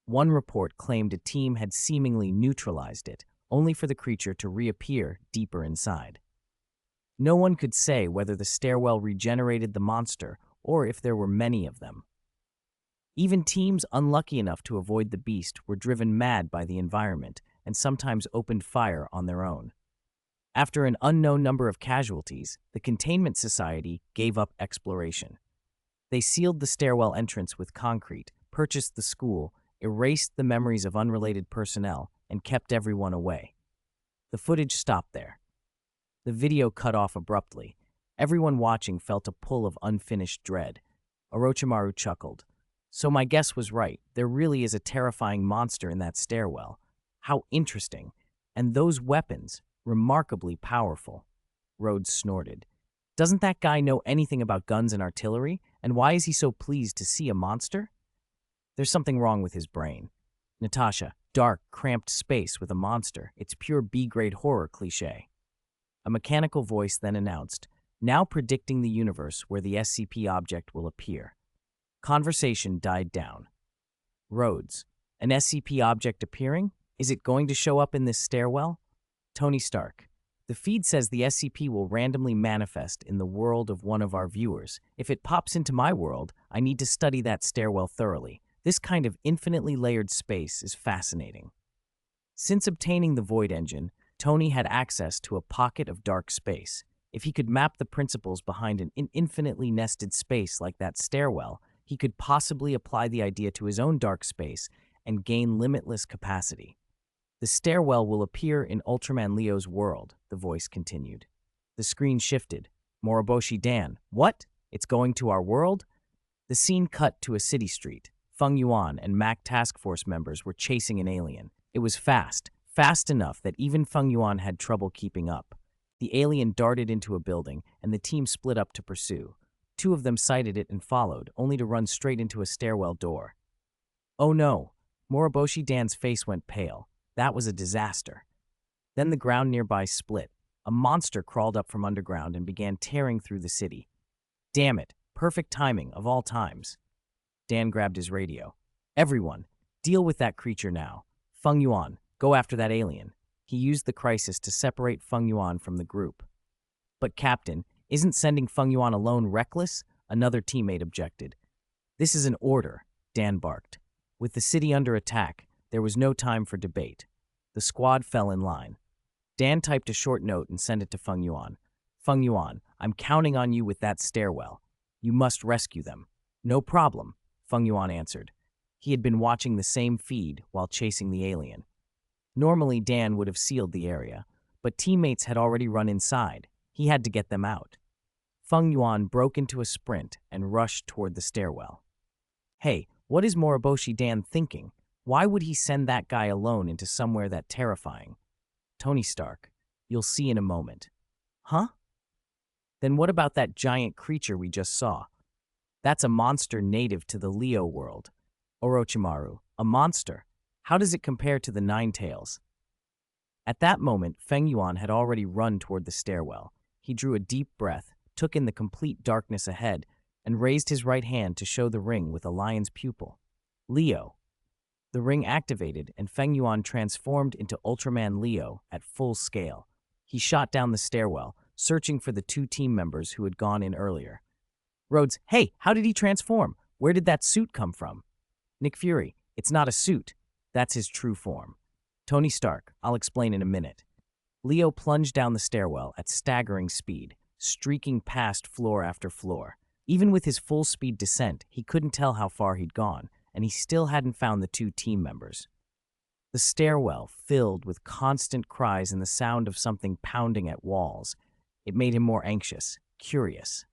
One report claimed a team had seemingly neutralized it, only for the creature to reappear deeper inside. No one could say whether the stairwell regenerated the monster or if there were many of them. Even teams unlucky enough to avoid the beast were driven mad by the environment and sometimes opened fire on their own. After an unknown number of casualties, the Containment Society gave up exploration. They sealed the stairwell entrance with concrete, purchased the school, erased the memories of unrelated personnel, and kept everyone away. The footage stopped there. The video cut off abruptly. Everyone watching felt a pull of unfinished dread. Orochimaru chuckled. So my guess was right. There really is a terrifying monster in that stairwell. How interesting. And those weapons, remarkably powerful. Rhodes snorted. Doesn't that guy know anything about guns and artillery? And why is he so pleased to see a monster? There's something wrong with his brain. Natasha, dark, cramped space with a monster. It's pure B-grade horror cliché. A mechanical voice then announced, now predicting the universe where the SCP object will appear. Conversation died down. Rhodes, an SCP object appearing? Is it going to show up in this stairwell? Tony Stark, the feed says the SCP will randomly manifest in the world of one of our viewers. If it pops into my world, I need to study that stairwell thoroughly. This kind of infinitely layered space is fascinating. Since obtaining the Void Engine, Tony had access to a pocket of dark space. If he could map the principles behind an infinitely nested space like that stairwell, he could possibly apply the idea to his own dark space and gain limitless capacity. The stairwell will appear in Ultraman Leo's world, the voice continued. The screen shifted. Moriboshi Dan, what? It's going to our world? The scene cut to a city street. Feng Yuan and MAC task force members were chasing an alien. It was fast enough that even Feng Yuan had trouble keeping up. The alien darted into a building, and the team split up to pursue. Two of them sighted it and followed, only to run straight into a stairwell door. Oh no! Moriboshi Dan's face went pale. That was a disaster. Then the ground nearby split. A monster crawled up from underground and began tearing through the city. Damn it, perfect timing of all times. Dan grabbed his radio. Everyone, deal with that creature now. Feng Yuan, go after that alien. He used the crisis to separate Feng Yuan from the group. But Captain, isn't sending Feng Yuan alone reckless? Another teammate objected. This is an order, Dan barked. With the city under attack, there was no time for debate. The squad fell in line. Dan typed a short note and sent it to Feng Yuan. Feng Yuan, I'm counting on you with that stairwell. You must rescue them. No problem, Feng Yuan answered. He had been watching the same feed while chasing the alien. Normally, Dan would have sealed the area, but teammates had already run inside. He had to get them out. Feng Yuan broke into a sprint and rushed toward the stairwell. Hey, what is Moriboshi Dan thinking? Why would he send that guy alone into somewhere that terrifying? Tony Stark, you'll see in a moment. Huh? Then what about that giant creature we just saw? That's a monster native to the Leo world. Orochimaru, a monster. How does it compare to the Nine Tails? At that moment, Feng Yuan had already run toward the stairwell. He drew a deep breath, took in the complete darkness ahead, and raised his right hand to show the ring with a lion's pupil. Leo. The ring activated, and Feng Yuan transformed into Ultraman Leo at full scale. He shot down the stairwell, searching for the two team members who had gone in earlier. Rhodes, hey, how did he transform? Where did that suit come from? Nick Fury, it's not a suit. That's his true form. Tony Stark, I'll explain in a minute. Leo plunged down the stairwell at staggering speed, streaking past floor after floor. Even with his full-speed descent, he couldn't tell how far he'd gone, and he still hadn't found the two team members. The stairwell filled with constant cries and the sound of something pounding at walls. It made him more anxious, curious.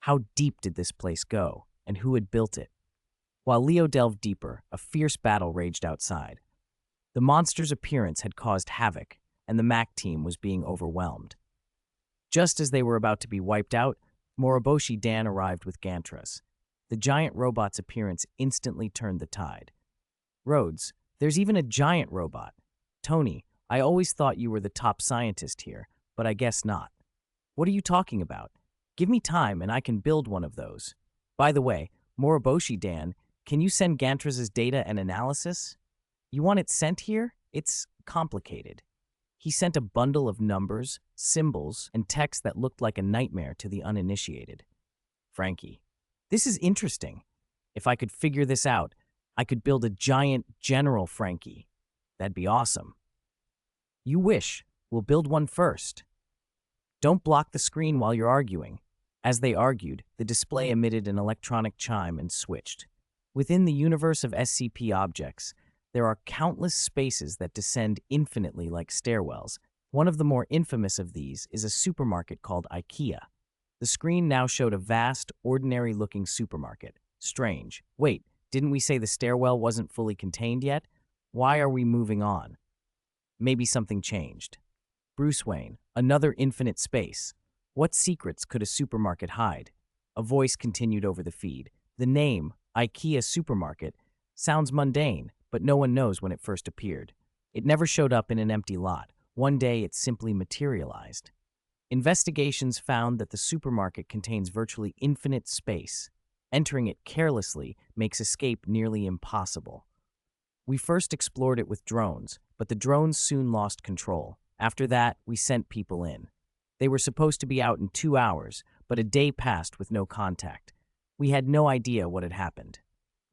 How deep did this place go, and who had built it? While Leo delved deeper, a fierce battle raged outside. The monster's appearance had caused havoc, and the Mac team was being overwhelmed. Just as they were about to be wiped out, Moriboshi Dan arrived with Gantras. The giant robot's appearance instantly turned the tide. Rhodes, there's even a giant robot. Tony, I always thought you were the top scientist here, but I guess not. What are you talking about? Give me time and I can build one of those. By the way, Moriboshi Dan, can you send Gantras' data and analysis? You want it sent here? It's complicated. He sent a bundle of numbers, symbols, and text that looked like a nightmare to the uninitiated. Frankie, this is interesting. If I could figure this out, I could build a giant General Frankie. That'd be awesome. You wish. We'll build one first. Don't block the screen while you're arguing. As they argued, the display emitted an electronic chime and switched. Within the universe of SCP objects, there are countless spaces that descend infinitely like stairwells. One of the more infamous of these is a supermarket called IKEA. The screen now showed a vast, ordinary-looking supermarket. Strange. Wait, didn't we say the stairwell wasn't fully contained yet? Why are we moving on? Maybe something changed. Bruce Wayne, another infinite space. What secrets could a supermarket hide? A voice continued over the feed. The name, IKEA Supermarket, sounds mundane, but no one knows when it first appeared. It never showed up in an empty lot. One day it simply materialized. Investigations found that the supermarket contains virtually infinite space. Entering it carelessly makes escape nearly impossible. We first explored it with drones, but the drones soon lost control. After that, we sent people in. They were supposed to be out in 2 hours, but a day passed with no contact. We had no idea what had happened.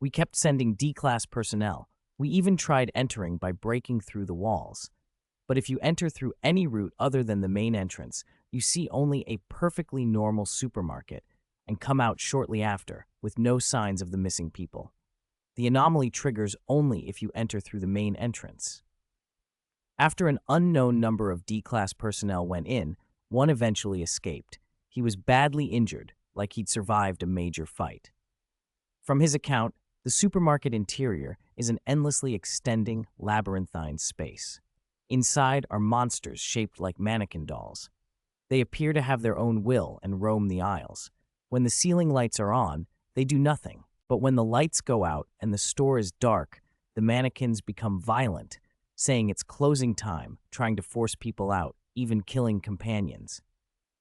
We kept sending D-class personnel. We even tried entering by breaking through the walls. But if you enter through any route other than the main entrance, you see only a perfectly normal supermarket and come out shortly after, with no signs of the missing people. The anomaly triggers only if you enter through the main entrance. After an unknown number of D-class personnel went in, one eventually escaped. He was badly injured, like he'd survived a major fight. From his account, the supermarket interior is an endlessly extending, labyrinthine space. Inside are monsters shaped like mannequin dolls. They appear to have their own will and roam the aisles. When the ceiling lights are on, they do nothing. But when the lights go out and the store is dark, the mannequins become violent, saying it's closing time, trying to force people out, even killing companions.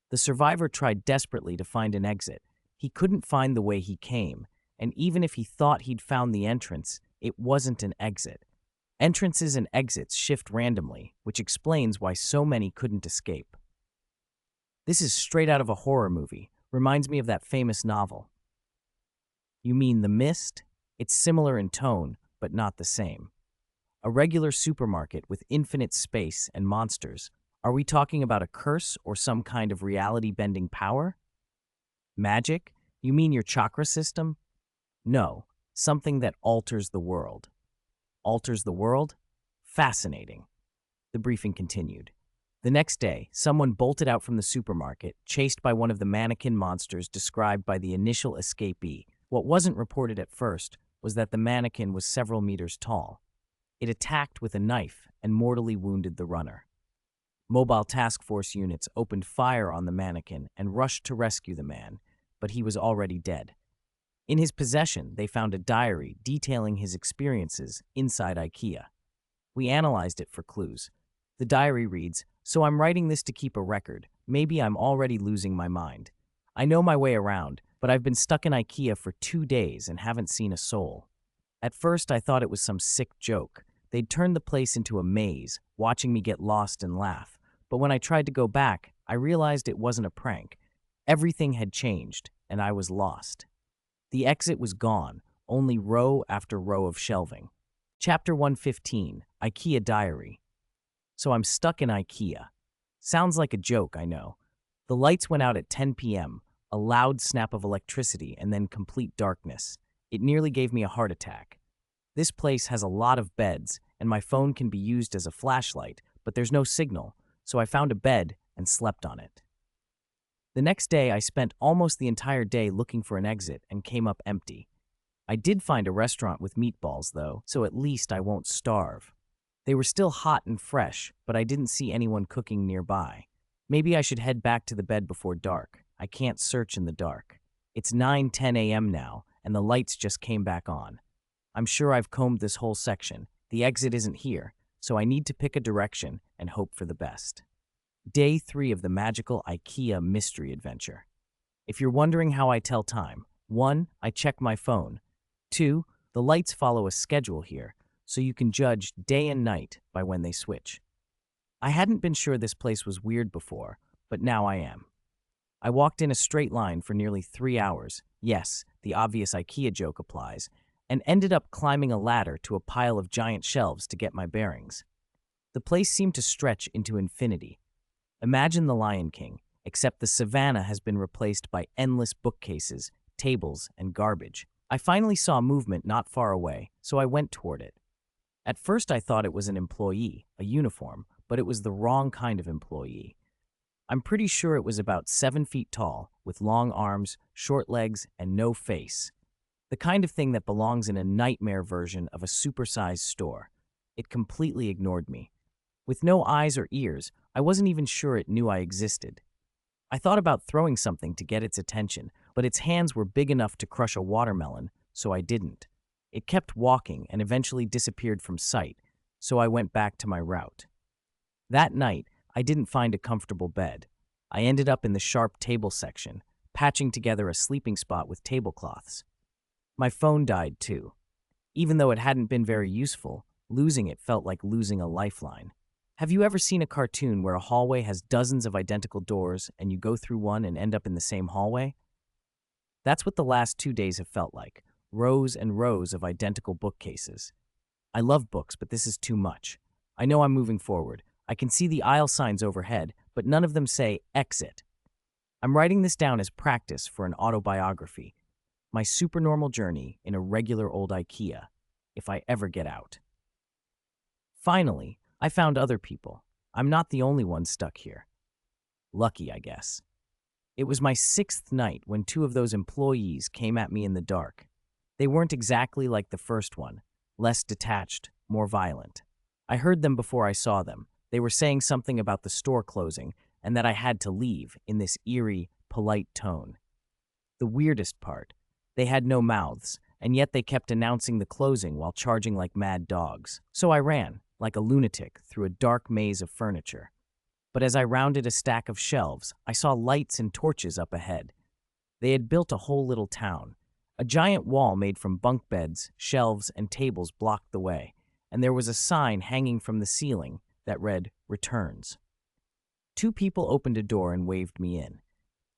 The survivor tried desperately to find an exit. He couldn't find the way he came, and even if he thought he'd found the entrance, it wasn't an exit. Entrances and exits shift randomly, which explains why so many couldn't escape. This is straight out of a horror movie. Reminds me of that famous novel. You mean The Mist? It's similar in tone, but not the same. A regular supermarket with infinite space and monsters. Are we talking about a curse or some kind of reality-bending power? Magic? You mean your chakra system? No, something that alters the world. Alters the world? Fascinating. The briefing continued. The next day, someone bolted out from the supermarket, chased by one of the mannequin monsters described by the initial escapee. What wasn't reported at first was that the mannequin was several meters tall. It attacked with a knife and mortally wounded the runner. Mobile task force units opened fire on the mannequin and rushed to rescue the man, but he was already dead. In his possession, they found a diary detailing his experiences inside IKEA. We analyzed it for clues. The diary reads, "So I'm writing this to keep a record. Maybe I'm already losing my mind. I know my way around, but I've been stuck in IKEA for 2 days and haven't seen a soul. At first, I thought it was some sick joke. They'd turned the place into a maze, watching me get lost and laugh. But when I tried to go back, I realized it wasn't a prank. Everything had changed, and I was lost. The exit was gone, only row after row of shelving. Chapter 115, IKEA Diary. So I'm stuck in IKEA. Sounds like a joke, I know. The lights went out at 10 p.m., a loud snap of electricity, and then complete darkness. It nearly gave me a heart attack. This place has a lot of beds, and my phone can be used as a flashlight, but there's no signal, so I found a bed and slept on it. The next day, I spent almost the entire day looking for an exit and came up empty. I did find a restaurant with meatballs, though, so at least I won't starve. They were still hot and fresh, but I didn't see anyone cooking nearby. Maybe I should head back to the bed before dark. I can't search in the dark. It's 9:10 a.m. now, and the lights just came back on. I'm sure I've combed this whole section. The exit isn't here, so I need to pick a direction and hope for the best. Day 3 of the magical IKEA mystery adventure. If you're wondering how I tell time, 1. I check my phone. 2. The lights follow a schedule here, so you can judge day and night by when they switch. I hadn't been sure this place was weird before, but now I am. I walked in a straight line for nearly 3 hours. Yes, the obvious IKEA joke applies, and ended up climbing a ladder to a pile of giant shelves to get my bearings. The place seemed to stretch into infinity. Imagine the Lion King, except the savannah has been replaced by endless bookcases, tables, and garbage. I finally saw movement not far away, so I went toward it. At first I thought it was an employee, a uniform, but it was the wrong kind of employee. I'm pretty sure it was about 7 feet tall, with long arms, short legs, and no face. The kind of thing that belongs in a nightmare version of a supersized store. It completely ignored me. With no eyes or ears, I wasn't even sure it knew I existed. I thought about throwing something to get its attention, but its hands were big enough to crush a watermelon, so I didn't. It kept walking and eventually disappeared from sight, so I went back to my route. That night, I didn't find a comfortable bed. I ended up in the sharp table section, patching together a sleeping spot with tablecloths. My phone died too. Even though it hadn't been very useful, losing it felt like losing a lifeline. Have you ever seen a cartoon where a hallway has dozens of identical doors and you go through one and end up in the same hallway? That's what the last 2 days have felt like, rows and rows of identical bookcases. I love books, but this is too much. I know I'm moving forward. I can see the aisle signs overhead, but none of them say exit. I'm writing this down as practice for an autobiography, my supernormal journey in a regular old IKEA, if I ever get out. Finally, I found other people. I'm not the only one stuck here. Lucky, I guess. It was my 6th night when 2 of those employees came at me in the dark. They weren't exactly like the first one, less detached, more violent. I heard them before I saw them. They were saying something about the store closing and that I had to leave in this eerie, polite tone. The weirdest part, they had no mouths, and yet they kept announcing the closing while charging like mad dogs. So I ran, like a lunatic, through a dark maze of furniture. But as I rounded a stack of shelves, I saw lights and torches up ahead. They had built a whole little town. A giant wall made from bunk beds, shelves, and tables blocked the way, and there was a sign hanging from the ceiling that read, "Returns." 2 people opened a door and waved me in.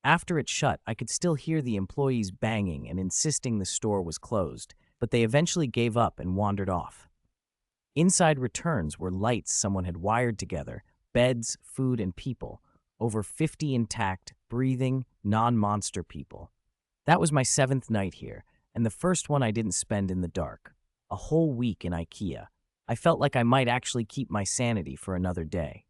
After it shut, I could still hear the employees banging and insisting the store was closed, but they eventually gave up and wandered off. Inside Returns were lights someone had wired together, beds, food, and people. Over 50 intact, breathing, non-monster people. That was my 7th night here, and the first one I didn't spend in the dark. A whole week in IKEA. I felt like I might actually keep my sanity for another day.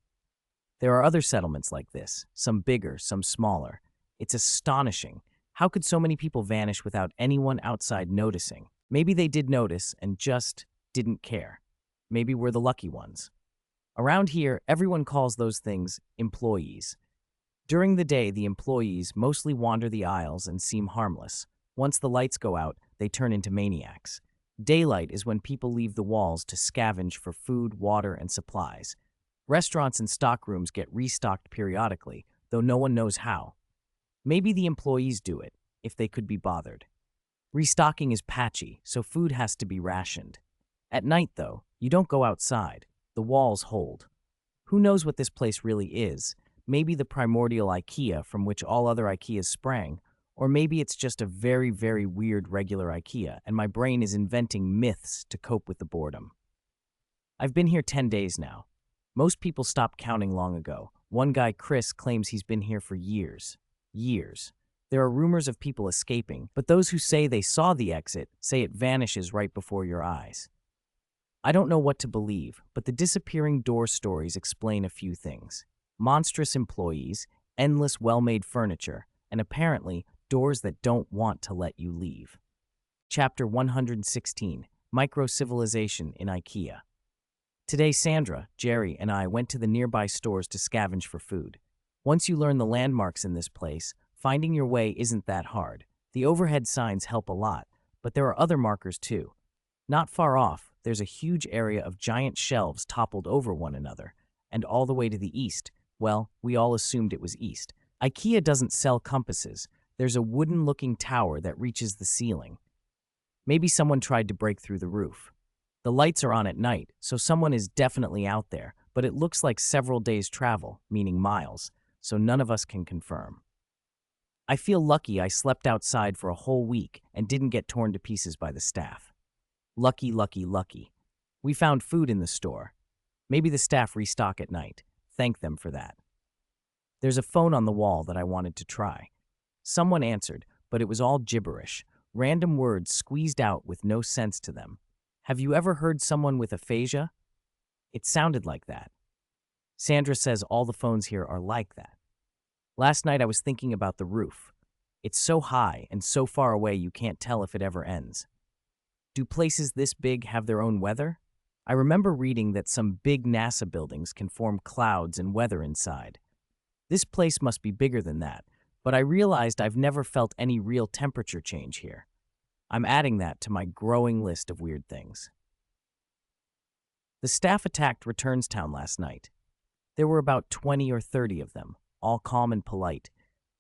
There are other settlements like this, some bigger, some smaller. It's astonishing. How could so many people vanish without anyone outside noticing? Maybe they did notice and just didn't care. Maybe we're the lucky ones. Around here, everyone calls those things employees. During the day, the employees mostly wander the aisles and seem harmless. Once the lights go out, they turn into maniacs. Daylight is when people leave the walls to scavenge for food, water, and supplies. Restaurants and stockrooms get restocked periodically, though no one knows how. Maybe the employees do it, if they could be bothered. Restocking is patchy, so food has to be rationed. At night, though, you don't go outside. The walls hold. Who knows what this place really is? Maybe the primordial IKEA from which all other IKEAs sprang, or maybe it's just a very, very weird regular IKEA, and my brain is inventing myths to cope with the boredom. I've been here 10 days now. Most people stopped counting long ago. One guy, Chris, claims he's been here for years. Years. There are rumors of people escaping, but those who say they saw the exit say it vanishes right before your eyes. I don't know what to believe, but the disappearing door stories explain a few things. Monstrous employees, endless well-made furniture, and apparently doors that don't want to let you leave. Chapter 116, Micro-Civilization in IKEA. Today, Sandra, Jerry, and I went to the nearby stores to scavenge for food. Once you learn the landmarks in this place, finding your way isn't that hard. The overhead signs help a lot, but there are other markers too. Not far off, there's a huge area of giant shelves toppled over one another, and all the way to the east, well, we all assumed it was east. IKEA doesn't sell compasses. There's a wooden-looking tower that reaches the ceiling. Maybe someone tried to break through the roof. The lights are on at night, so someone is definitely out there, but it looks like several days' travel, meaning miles, so none of us can confirm. I feel lucky I slept outside for a whole week and didn't get torn to pieces by the staff. Lucky, lucky, lucky. We found food in the store. Maybe the staff restock at night. Thank them for that. There's a phone on the wall that I wanted to try. Someone answered, but it was all gibberish, random words squeezed out with no sense to them. Have you ever heard someone with aphasia? It sounded like that. Sandra says all the phones here are like that. Last night I was thinking about the roof. It's so high and so far away you can't tell if it ever ends. Do places this big have their own weather? I remember reading that some big NASA buildings can form clouds and weather inside. This place must be bigger than that, but I realized I've never felt any real temperature change here. I'm adding that to my growing list of weird things. The staff attacked Returns Town last night. There were about 20 or 30 of them, all calm and polite,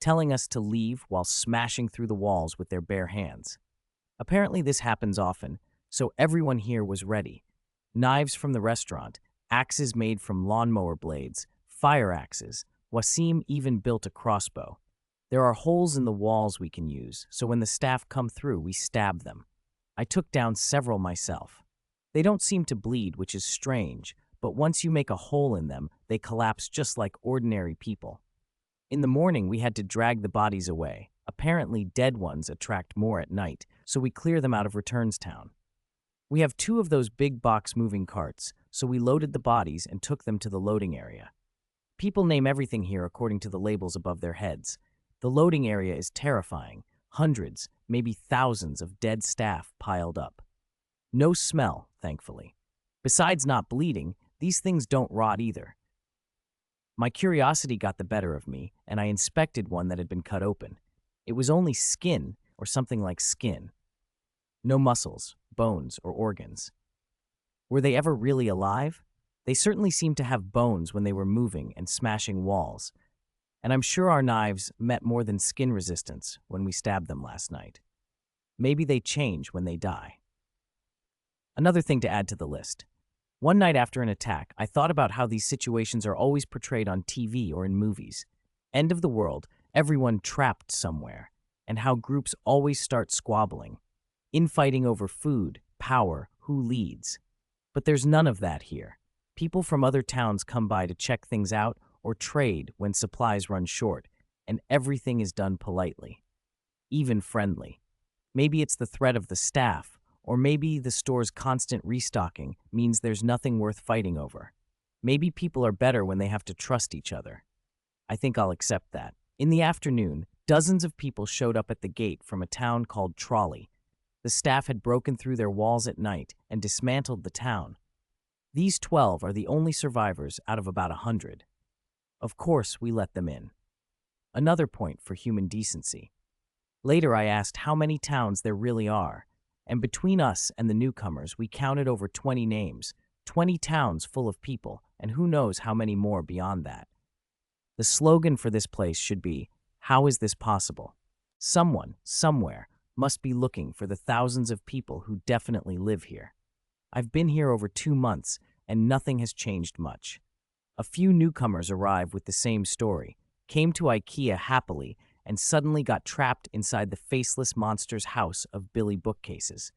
telling us to leave while smashing through the walls with their bare hands. Apparently this happens often, so everyone here was ready. Knives from the restaurant, axes made from lawnmower blades, fire axes. Wasim even built a crossbow. There are holes in the walls we can use, so when the staff come through, we stab them. I took down several myself. They don't seem to bleed, which is strange, but once you make a hole in them, they collapse just like ordinary people. In the morning, we had to drag the bodies away. Apparently, dead ones attract more at night, so we clear them out of Returns Town. We have 2 of those big box moving carts, so we loaded the bodies and took them to the loading area. People name everything here according to the labels above their heads. The loading area is terrifying. Hundreds, maybe thousands of dead staff piled up. No smell, thankfully. Besides not bleeding, these things don't rot either. My curiosity got the better of me, and I inspected one that had been cut open. It was only skin, or something like skin. No muscles, bones, or organs. Were they ever really alive? They certainly seemed to have bones when they were moving and smashing walls. And I'm sure our knives met more than skin resistance when we stabbed them last night. Maybe they change when they die. Another thing to add to the list. One night after an attack, I thought about how these situations are always portrayed on TV or in movies. End of the world, everyone trapped somewhere, and how groups always start squabbling, infighting over food, power, who leads. But there's none of that here. People from other towns come by to check things out or trade when supplies run short, and everything is done politely, even friendly. Maybe it's the threat of the staff, or maybe the store's constant restocking means there's nothing worth fighting over. Maybe people are better when they have to trust each other. I think I'll accept that. In the afternoon, dozens of people showed up at the gate from a town called Trolley. The staff had broken through their walls at night and dismantled the town. These 12 are the only survivors out of about 100. Of course, we let them in. Another point for human decency. Later, I asked how many towns there really are, and between us and the newcomers, we counted over 20 names, 20 towns full of people, and who knows how many more beyond that. The slogan for this place should be, "How is this possible?" Someone, somewhere, Must be looking for the thousands of people who definitely live here. I've been here over 2 months, and nothing has changed much. A few newcomers arrive with the same story, came to IKEA happily, and suddenly got trapped inside the faceless monster's house of Billy bookcases.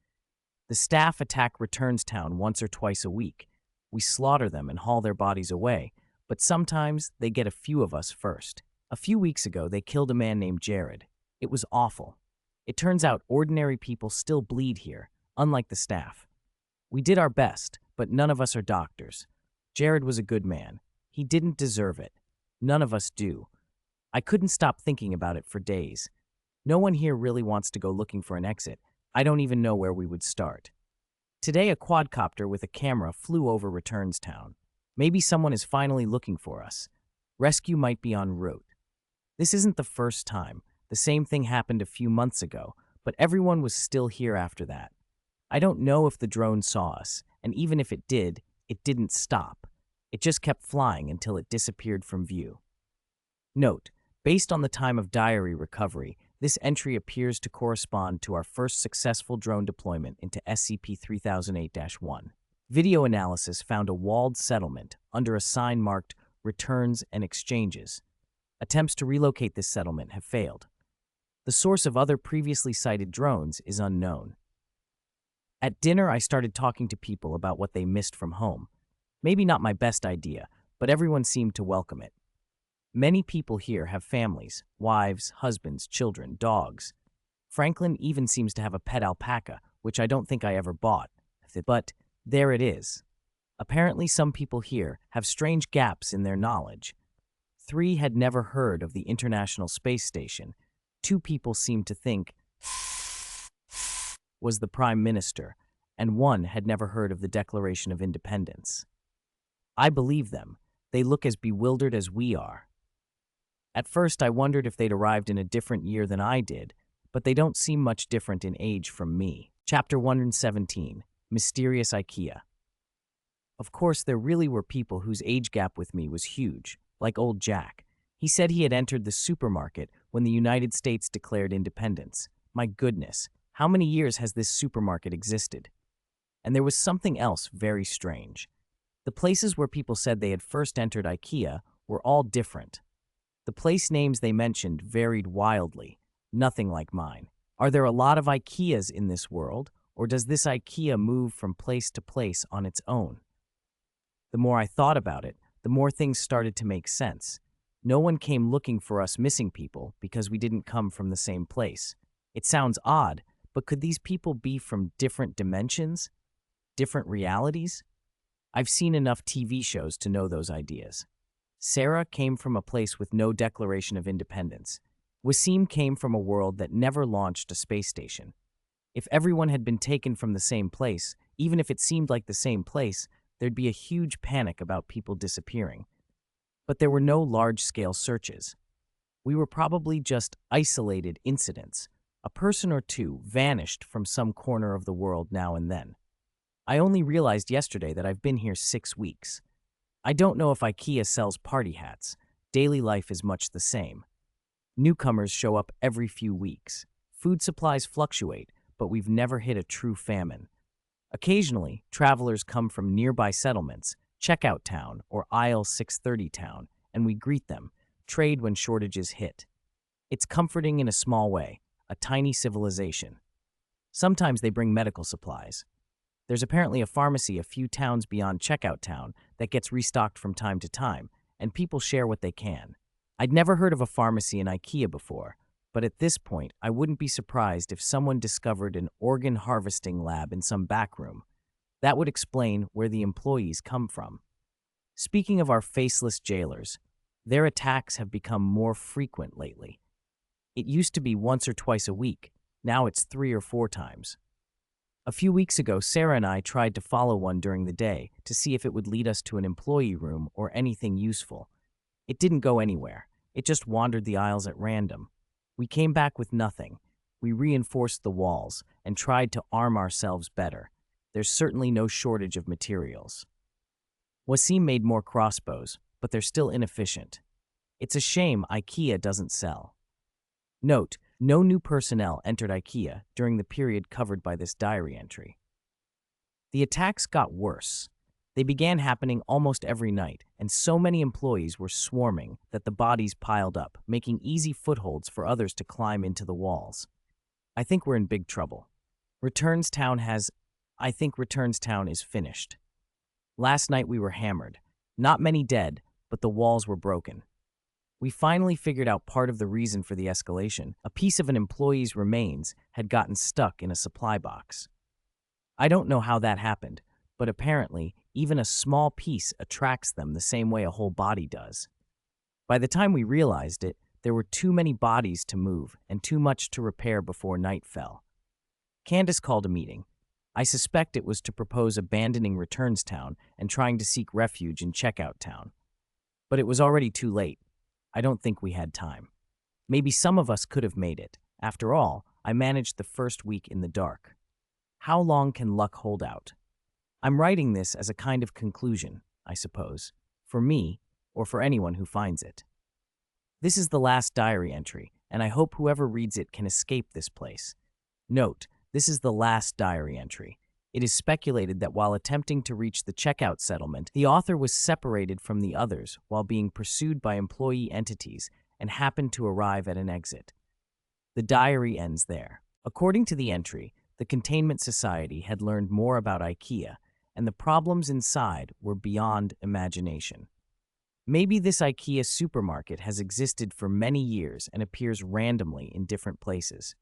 The staff attack Returns Town once or twice a week. We slaughter them and haul their bodies away, but sometimes they get a few of us first. A few weeks ago, they killed a man named Jared. It was awful. It turns out ordinary people still bleed here, unlike the staff. We did our best, but none of us are doctors. Jared was a good man. He didn't deserve it. None of us do. I couldn't stop thinking about it for days. No one here really wants to go looking for an exit. I don't even know where we would start. Today, a quadcopter with a camera flew over Returns Town. Maybe someone is finally looking for us. Rescue might be en route. This isn't the first time. The same thing happened a few months ago, but everyone was still here after that. I don't know if the drone saw us, and even if it did, it didn't stop. It just kept flying until it disappeared from view. Note, based on the time of diary recovery, this entry appears to correspond to our first successful drone deployment into SCP-3008-1. Video analysis found a walled settlement under a sign marked Returns and Exchanges. Attempts to relocate this settlement have failed. The source of other previously sighted drones is unknown. At dinner, I started talking to people about what they missed from home. Maybe not my best idea, but everyone seemed to welcome it. Many people here have families, wives, husbands, children, dogs. Franklin even seems to have a pet alpaca, which I don't think I ever bought. But there it is. Apparently, some people here have strange gaps in their knowledge. 3 had never heard of the International Space Station. 2 people seemed to think was the Prime Minister, and 1 had never heard of the Declaration of Independence. I believe them. They look as bewildered as we are. At first, I wondered if they'd arrived in a different year than I did, but they don't seem much different in age from me. Chapter 117, Mysterious IKEA. Of course, there really were people whose age gap with me was huge, like old Jack. He said he had entered the supermarket when the United States declared independence. My goodness, how many years has this supermarket existed? And there was something else very strange. The places where people said they had first entered IKEA were all different. The place names they mentioned varied wildly, nothing like mine. Are there a lot of IKEAs in this world, or does this IKEA move from place to place on its own? The more I thought about it, the more things started to make sense. No one came looking for us missing people because we didn't come from the same place. It sounds odd, but could these people be from different dimensions? Different realities? I've seen enough TV shows to know those ideas. Sarah came from a place with no Declaration of Independence. Wasim came from a world that never launched a space station. If everyone had been taken from the same place, even if it seemed like the same place, there'd be a huge panic about people disappearing. But there were no large-scale searches. We were probably just isolated incidents. A person or two vanished from some corner of the world now and then. I only realized yesterday that I've been here 6 weeks. I don't know if IKEA sells party hats. Daily life is much the same. Newcomers show up every few weeks. Food supplies fluctuate, but we've never hit a true famine. Occasionally, travelers come from nearby settlements, Checkout Town or Aisle 630 Town, and we greet them, trade when shortages hit. It's comforting in a small way, a tiny civilization. Sometimes they bring medical supplies. There's apparently a pharmacy a few towns beyond Checkout Town that gets restocked from time to time, and people share what they can. I'd never heard of a pharmacy in IKEA before, but at this point, I wouldn't be surprised if someone discovered an organ harvesting lab in some back room. That would explain where the employees come from. Speaking of our faceless jailers, their attacks have become more frequent lately. It used to be once or twice a week. Now it's 3 or 4 times. A few weeks ago, Sarah and I tried to follow one during the day to see if it would lead us to an employee room or anything useful. It didn't go anywhere. It just wandered the aisles at random. We came back with nothing. We reinforced the walls and tried to arm ourselves better. There's certainly no shortage of materials. Wasim made more crossbows, but they're still inefficient. It's a shame IKEA doesn't sell. Note, No new personnel entered IKEA during the period covered by this diary entry. The attacks got worse. They began happening almost every night, and so many employees were swarming that the bodies piled up, making easy footholds for others to climb into the walls. I think we're in big trouble. I think Returns Town is finished. Last night we were hammered. Not many dead, but the walls were broken. We finally figured out part of the reason for the escalation. A piece of an employee's remains had gotten stuck in a supply box. I don't know how that happened, but apparently, even a small piece attracts them the same way a whole body does. By the time we realized it, there were too many bodies to move and too much to repair before night fell. Candace called a meeting. I suspect it was to propose abandoning Returns Town and trying to seek refuge in Checkout Town. But it was already too late. I don't think we had time. Maybe some of us could have made it. After all, I managed the first week in the dark. How long can luck hold out? I'm writing this as a kind of conclusion, I suppose, for me or for anyone who finds it. This is the last diary entry, and I hope whoever reads it can escape this place. Note, this is the last diary entry. It is speculated that while attempting to reach the checkout settlement, the author was separated from the others while being pursued by employee entities and happened to arrive at an exit. The diary ends there. According to the entry, the Containment Society had learned more about IKEA, and the problems inside were beyond imagination. Maybe this IKEA supermarket has existed for many years and appears randomly in different places.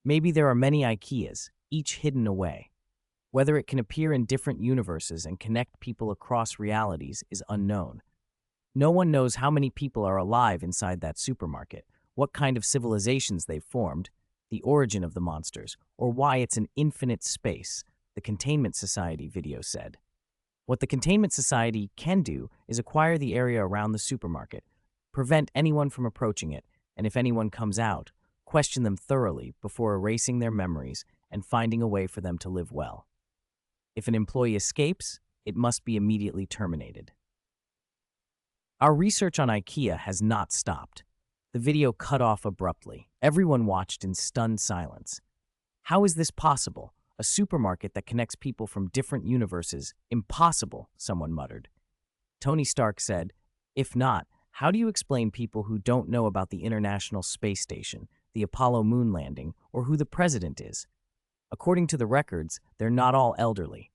Maybe there are many IKEAs, each hidden away. Whether it can appear in different universes and connect people across realities is unknown. No one knows how many people are alive inside that supermarket, what kind of civilizations they've formed, the origin of the monsters, or why it's an infinite space, the Containment Society video said. What the Containment Society can do is acquire the area around the supermarket, prevent anyone from approaching it, and if anyone comes out, question them thoroughly before erasing their memories and finding a way for them to live well. If an employee escapes, it must be immediately terminated. Our research on IKEA has not stopped. The video cut off abruptly. Everyone watched in stunned silence. How is this possible? A supermarket that connects people from different universes? Impossible, someone muttered. Tony Stark said, if not, how do you explain people who don't know about the International Space Station, the Apollo moon landing, or who the president is? According to the records, they're not all elderly.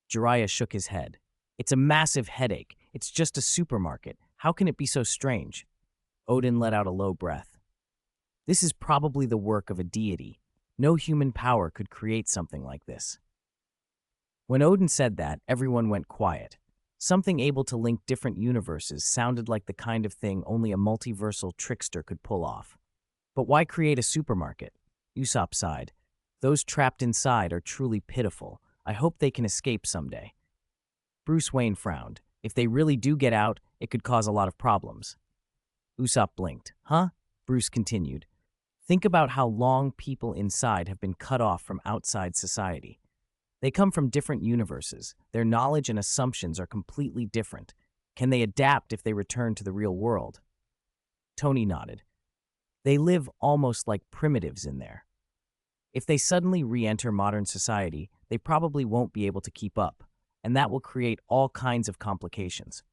Jiraiya shook his head. It's a massive headache. It's just a supermarket. How can it be so strange? Odin let out a low breath. This is probably the work of a deity. No human power could create something like this. When Odin said that, everyone went quiet. Something able to link different universes sounded like the kind of thing only a multiversal trickster could pull off. But why create a supermarket? Usopp sighed. Those trapped inside are truly pitiful. I hope they can escape someday. Bruce Wayne frowned. If they really do get out, it could cause a lot of problems. Usopp blinked. Huh? Bruce continued. Think about how long people inside have been cut off from outside society. They come from different universes. Their knowledge and assumptions are completely different. Can they adapt if they return to the real world? Tony nodded. They live almost like primitives in there. If they suddenly re-enter modern society, they probably won't be able to keep up, and that will create all kinds of complications.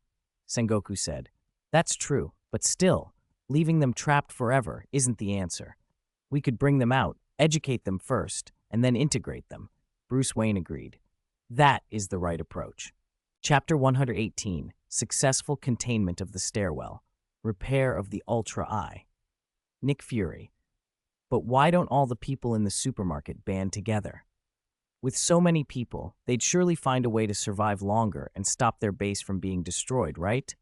Sengoku said, That's true, but still, leaving them trapped forever isn't the answer. We could bring them out, educate them first, and then integrate them. Bruce Wayne agreed. That is the right approach. Chapter 118, Successful Containment of the Stairwell, Repair of the Ultra Eye. Nick Fury. But why don't all the people in the supermarket band together? With so many people, they'd surely find a way to survive longer and stop their base from being destroyed, right?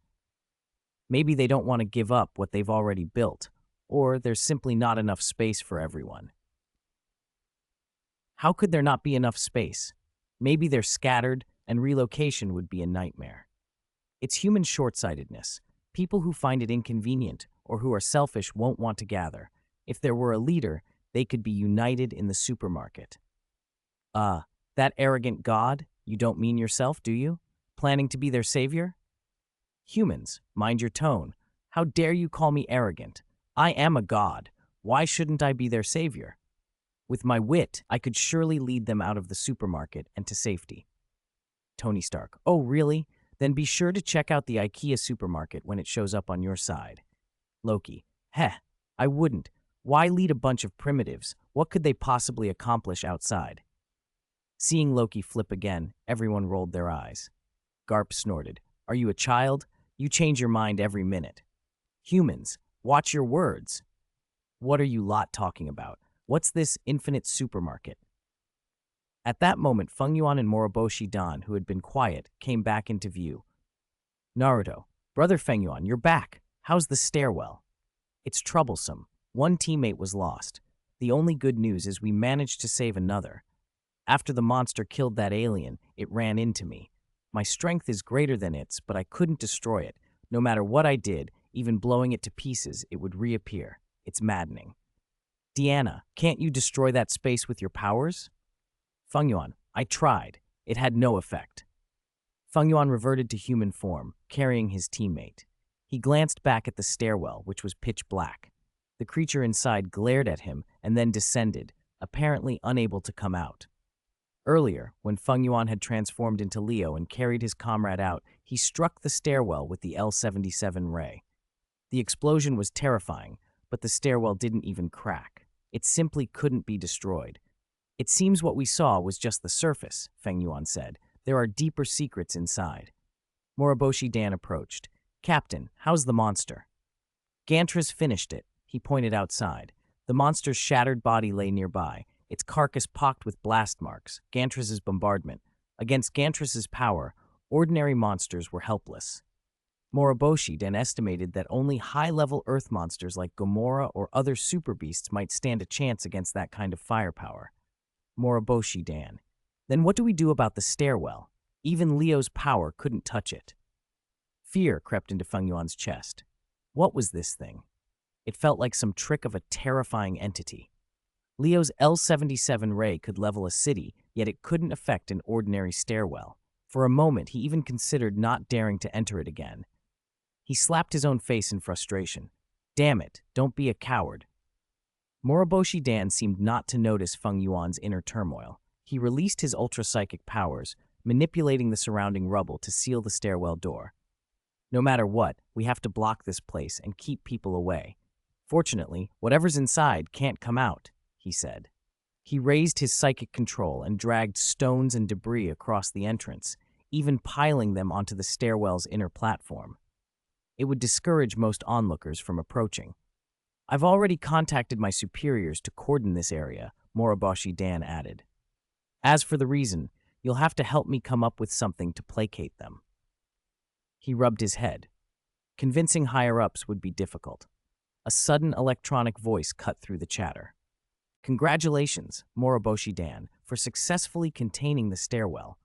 Maybe they don't want to give up what they've already built, or there's simply not enough space for everyone. How could there not be enough space? Maybe they're scattered, and relocation would be a nightmare. It's human short-sightedness. People who find it inconvenient or who are selfish won't want to gather. If there were a leader, they could be united in the supermarket. That arrogant god? You don't mean yourself, do you? Planning to be their savior? Humans, mind your tone. How dare you call me arrogant? I am a god. Why shouldn't I be their savior? With my wit, I could surely lead them out of the supermarket and to safety. Tony Stark. Oh, really? Then be sure to check out the IKEA supermarket when it shows up on your side. Loki. Heh, I wouldn't. Why lead a bunch of primitives? What could they possibly accomplish outside? Seeing Loki flip again, everyone rolled their eyes. Garp snorted. Are you a child? You change your mind every minute. Humans, watch your words. What are you lot talking about? What's this infinite supermarket? At that moment, Feng Yuan and Moroboshi Dan, who had been quiet, came back into view. Naruto, brother Feng Yuan, you're back. How's the stairwell? It's troublesome. One teammate was lost. The only good news is we managed to save another. After the monster killed that alien, it ran into me. My strength is greater than its, but I couldn't destroy it. No matter what I did, even blowing it to pieces, it would reappear. It's maddening. Deanna, can't you destroy that space with your powers? Feng Yuan, I tried. It had no effect. Feng Yuan reverted to human form, carrying his teammate. He glanced back at the stairwell, which was pitch black. The creature inside glared at him and then descended, apparently unable to come out. Earlier, when Feng Yuan had transformed into Leo and carried his comrade out, he struck the stairwell with the L-77 ray. The explosion was terrifying, but the stairwell didn't even crack. It simply couldn't be destroyed. It seems what we saw was just the surface, Feng Yuan said. There are deeper secrets inside. Moroboshi Dan approached. Captain, how's the monster? Gantras finished it. He pointed outside. The monster's shattered body lay nearby, its carcass pocked with blast marks, Gantras's bombardment. Against Gantras's power, ordinary monsters were helpless. Moroboshi then estimated that only high-level Earth monsters like Gamora or other super beasts might stand a chance against that kind of firepower. Moroboshi Dan. Then what do we do about the stairwell? Even Leo's power couldn't touch it. Fear crept into Feng Yuan's chest. What was this thing? It felt like some trick of a terrifying entity. Leo's L-77 ray could level a city, yet it couldn't affect an ordinary stairwell. For a moment, he even considered not daring to enter it again. He slapped his own face in frustration. Damn it, don't be a coward. Moroboshi Dan seemed not to notice Feng Yuan's inner turmoil. He released his ultra-psychic powers, manipulating the surrounding rubble to seal the stairwell door. No matter what, we have to block this place and keep people away. Fortunately, whatever's inside can't come out, he said. He raised his psychic control and dragged stones and debris across the entrance, even piling them onto the stairwell's inner platform. It would discourage most onlookers from approaching. I've already contacted my superiors to cordon this area, Moroboshi Dan added. As for the reason, you'll have to help me come up with something to placate them. He rubbed his head. Convincing higher-ups would be difficult. A sudden electronic voice cut through the chatter. Congratulations, Moroboshi Dan, for successfully containing the stairwell.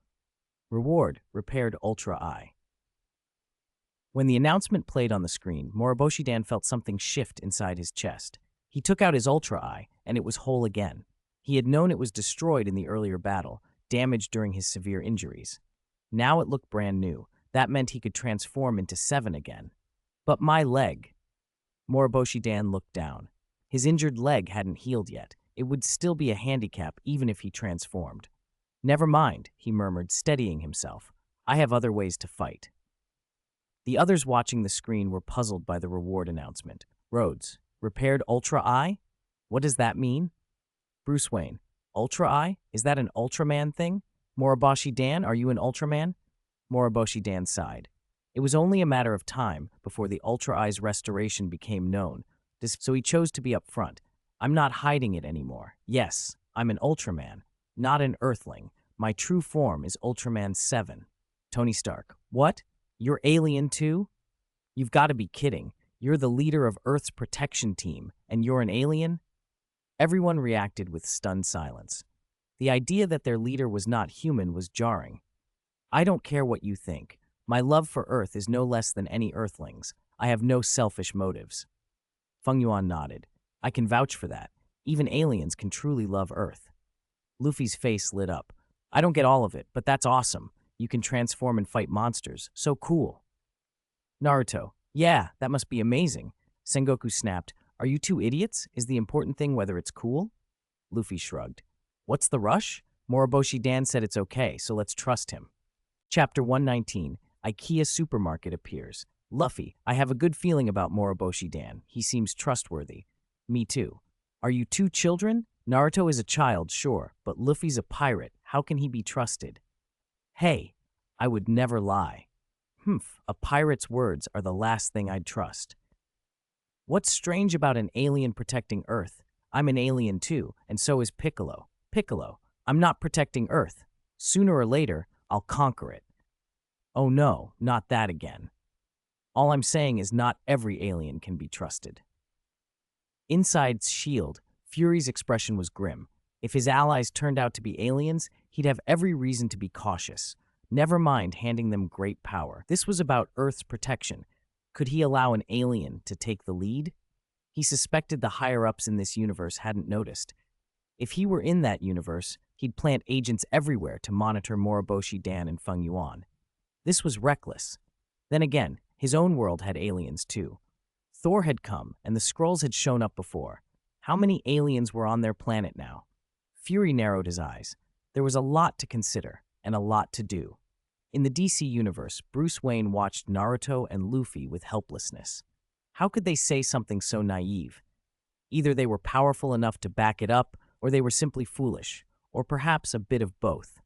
Reward, repaired Ultra Eye. When the announcement played on the screen, Moroboshi Dan felt something shift inside his chest. He took out his Ultra Eye, and it was whole again. He had known it was destroyed in the earlier battle, damaged during his severe injuries. Now it looked brand new. That meant he could transform into 7 again. But my leg. Moroboshi Dan looked down. His injured leg hadn't healed yet. It would still be a handicap even if he transformed. Never mind, he murmured, steadying himself. I have other ways to fight. The others watching the screen were puzzled by the reward announcement. Rhodes, repaired Ultra Eye? What does that mean? Bruce Wayne, Ultra Eye? Is that an Ultraman thing? Moroboshi Dan, are you an Ultraman? Moroboshi Dan sighed. It was only a matter of time before the Ultra Eye's restoration became known, so he chose to be upfront. I'm not hiding it anymore. Yes, I'm an Ultraman, not an Earthling. My true form is Ultraman 7. Tony Stark, what? You're alien too? You've got to be kidding. You're the leader of Earth's protection team, and you're an alien? Everyone reacted with stunned silence. The idea that their leader was not human was jarring. I don't care what you think. My love for Earth is no less than any Earthling's. I have no selfish motives. Feng Yuan nodded. I can vouch for that. Even aliens can truly love Earth. Luffy's face lit up. I don't get all of it, but that's awesome. You can transform and fight monsters. So cool. Naruto. Yeah, that must be amazing. Sengoku snapped. Are you two idiots? Is the important thing whether it's cool? Luffy shrugged. What's the rush? Moriboshi Dan said it's okay, so let's trust him. Chapter 119, IKEA Supermarket appears. Luffy, I have a good feeling about Moriboshi Dan. He seems trustworthy. Me too. Are you two children? Naruto is a child, sure, but Luffy's a pirate. How can he be trusted? Hey, I would never lie. A pirate's words are the last thing I'd trust. What's strange about an alien protecting Earth? I'm an alien too, and so is Piccolo. Piccolo, I'm not protecting Earth. Sooner or later, I'll conquer it. Oh no, not that again. All I'm saying is not every alien can be trusted. Inside's shield, Fury's expression was grim. If his allies turned out to be aliens, he'd have every reason to be cautious. Never mind handing them great power. This was about Earth's protection. Could he allow an alien to take the lead? He suspected the higher-ups in this universe hadn't noticed. If he were in that universe, he'd plant agents everywhere to monitor Moriboshi Dan and Feng Yuan. This was reckless. Then again, his own world had aliens too. Thor had come, and the Skrulls had shown up before. How many aliens were on their planet now? Fury narrowed his eyes. There was a lot to consider, and a lot to do. In the DC universe, Bruce Wayne watched Naruto and Luffy with helplessness. How could they say something so naive? Either they were powerful enough to back it up, or they were simply foolish, or perhaps a bit of both.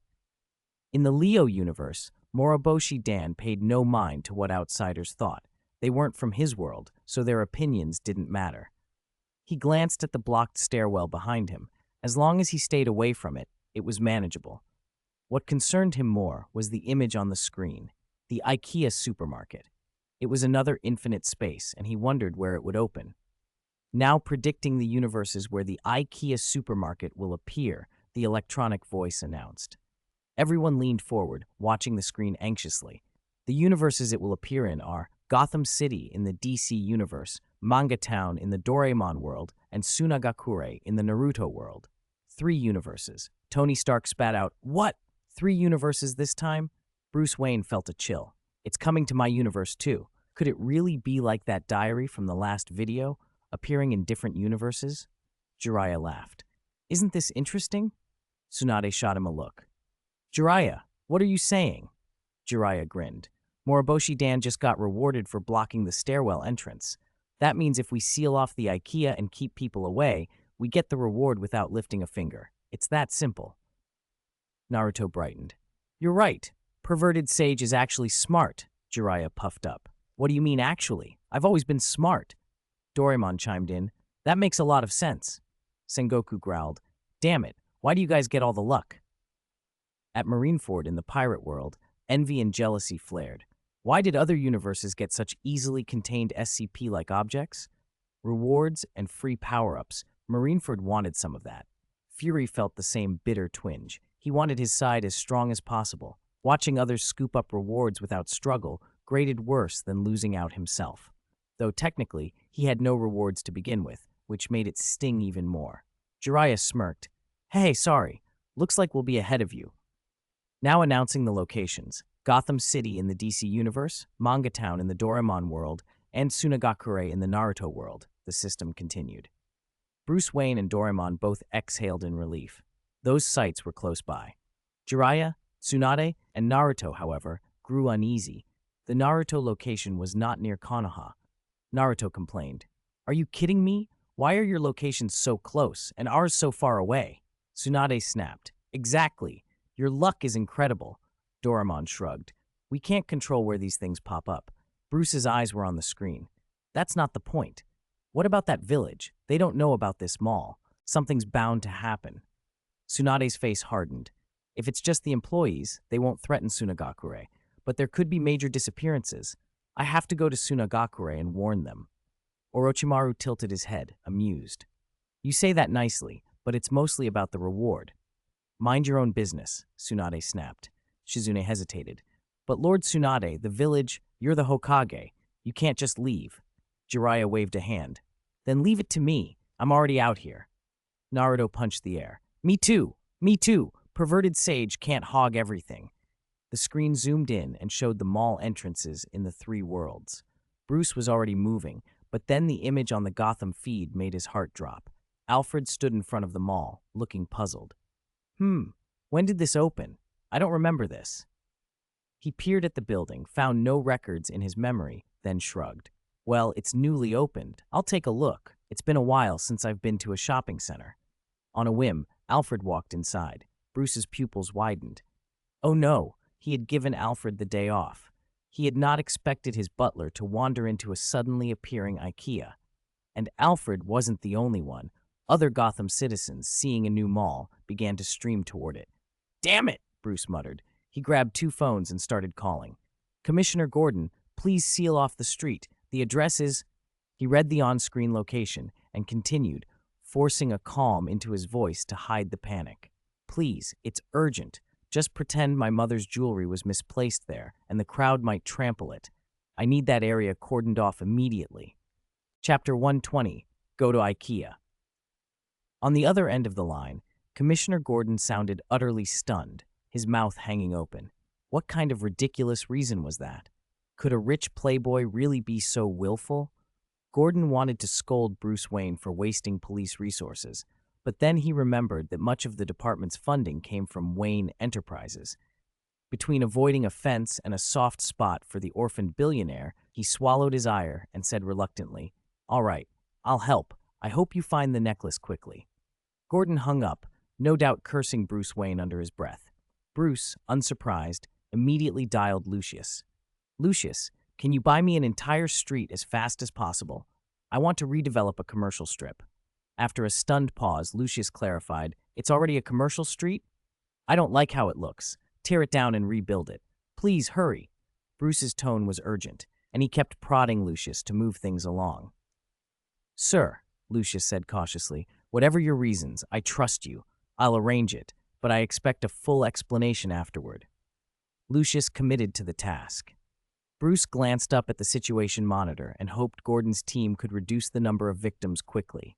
In the Leo universe, Moriboshi Dan paid no mind to what outsiders thought. They weren't from his world, so their opinions didn't matter. He glanced at the blocked stairwell behind him. As long as he stayed away from it, it was manageable. What concerned him more was the image on the screen, the IKEA supermarket. It was another infinite space, and he wondered where it would open. Now predicting the universes where the IKEA supermarket will appear, the electronic voice announced. Everyone leaned forward, watching the screen anxiously. The universes it will appear in are Gotham City in the DC universe, Manga Town in the Doraemon world, and Sunagakure in the Naruto world. 3 universes. Tony Stark spat out, "What? 3 universes this time?" Bruce Wayne felt a chill. It's coming to my universe too. Could it really be like that diary from the last video, appearing in different universes? Jiraiya laughed. Isn't this interesting? Tsunade shot him a look. Jiraiya, what are you saying? Jiraiya grinned. Moriboshi Dan just got rewarded for blocking the stairwell entrance. That means if we seal off the IKEA and keep people away, we get the reward without lifting a finger. It's that simple. Naruto brightened. You're right. Perverted Sage is actually smart, Jiraiya puffed up. What do you mean actually? I've always been smart. Doraemon chimed in. That makes a lot of sense. Sengoku growled. Damn it, why do you guys get all the luck? At Marineford in the pirate world, envy and jealousy flared. Why did other universes get such easily contained SCP-like objects? Rewards and free power-ups. Marineford wanted some of that. Fury felt the same bitter twinge. He wanted his side as strong as possible. Watching others scoop up rewards without struggle grated worse than losing out himself. Though technically, he had no rewards to begin with, which made it sting even more. Jiraiya smirked. Hey, sorry. Looks like we'll be ahead of you. Now announcing the locations. Gotham City in the DC universe, Manga Town in the Doraemon world, and Sunagakure in the Naruto world, the system continued. Bruce Wayne and Doraemon both exhaled in relief. Those sites were close by. Jiraiya, Tsunade, and Naruto, however, grew uneasy. The Naruto location was not near Konoha. Naruto complained. Are you kidding me? Why are your locations so close, and ours so far away? Tsunade snapped. Exactly. Your luck is incredible. Doraemon shrugged. We can't control where these things pop up. Bruce's eyes were on the screen. That's not the point. What about that village? They don't know about this mall. Something's bound to happen. Tsunade's face hardened. If it's just the employees, they won't threaten Sunagakure, but there could be major disappearances. I have to go to Sunagakure and warn them. Orochimaru tilted his head, amused. You say that nicely, but it's mostly about the reward. Mind your own business, Tsunade snapped. Shizune hesitated. But Lord Tsunade, the village, you're the Hokage. You can't just leave. Jiraiya waved a hand. Then leave it to me. I'm already out here. Naruto punched the air. Me too. Me too. Perverted Sage can't hog everything. The screen zoomed in and showed the mall entrances in the 3 worlds. Bruce was already moving, But then the image on the Gotham feed made his heart drop. Alfred stood in front of the mall, looking puzzled. When did this open? I don't remember this. He peered at the building, found no records in his memory, then shrugged. Well, it's newly opened. I'll take a look. It's been a while since I've been to a shopping center. On a whim, Alfred walked inside. Bruce's pupils widened. Oh no, he had given Alfred the day off. He had not expected his butler to wander into a suddenly appearing IKEA. And Alfred wasn't the only one. Other Gotham citizens, seeing a new mall, began to stream toward it. Damn it, Bruce muttered. He grabbed 2 phones and started calling. Commissioner Gordon, please seal off the street. The address is... He read the on-screen location and continued, forcing a calm into his voice to hide the panic. Please, it's urgent. Just pretend my mother's jewelry was misplaced there and the crowd might trample it. I need that area cordoned off immediately. Chapter 120, Go to IKEA. On the other end of the line, Commissioner Gordon sounded utterly stunned, his mouth hanging open. What kind of ridiculous reason was that? Could a rich playboy really be so willful? Gordon wanted to scold Bruce Wayne for wasting police resources, but then he remembered that much of the department's funding came from Wayne Enterprises. Between avoiding offense and a soft spot for the orphaned billionaire, he swallowed his ire and said reluctantly, All right, I'll help. I hope you find the necklace quickly. Gordon hung up, no doubt cursing Bruce Wayne under his breath. Bruce, unsurprised, immediately dialed Lucius. Lucius, can you buy me an entire street as fast as possible? I want to redevelop a commercial strip. After a stunned pause, Lucius clarified, It's already a commercial street? I don't like how it looks. Tear it down and rebuild it. Please, hurry. Bruce's tone was urgent, and he kept prodding Lucius to move things along. Sir, Lucius said cautiously, whatever your reasons, I trust you. I'll arrange it, but I expect a full explanation afterward. Lucius committed to the task. Bruce glanced up at the situation monitor and hoped Gordon's team could reduce the number of victims quickly.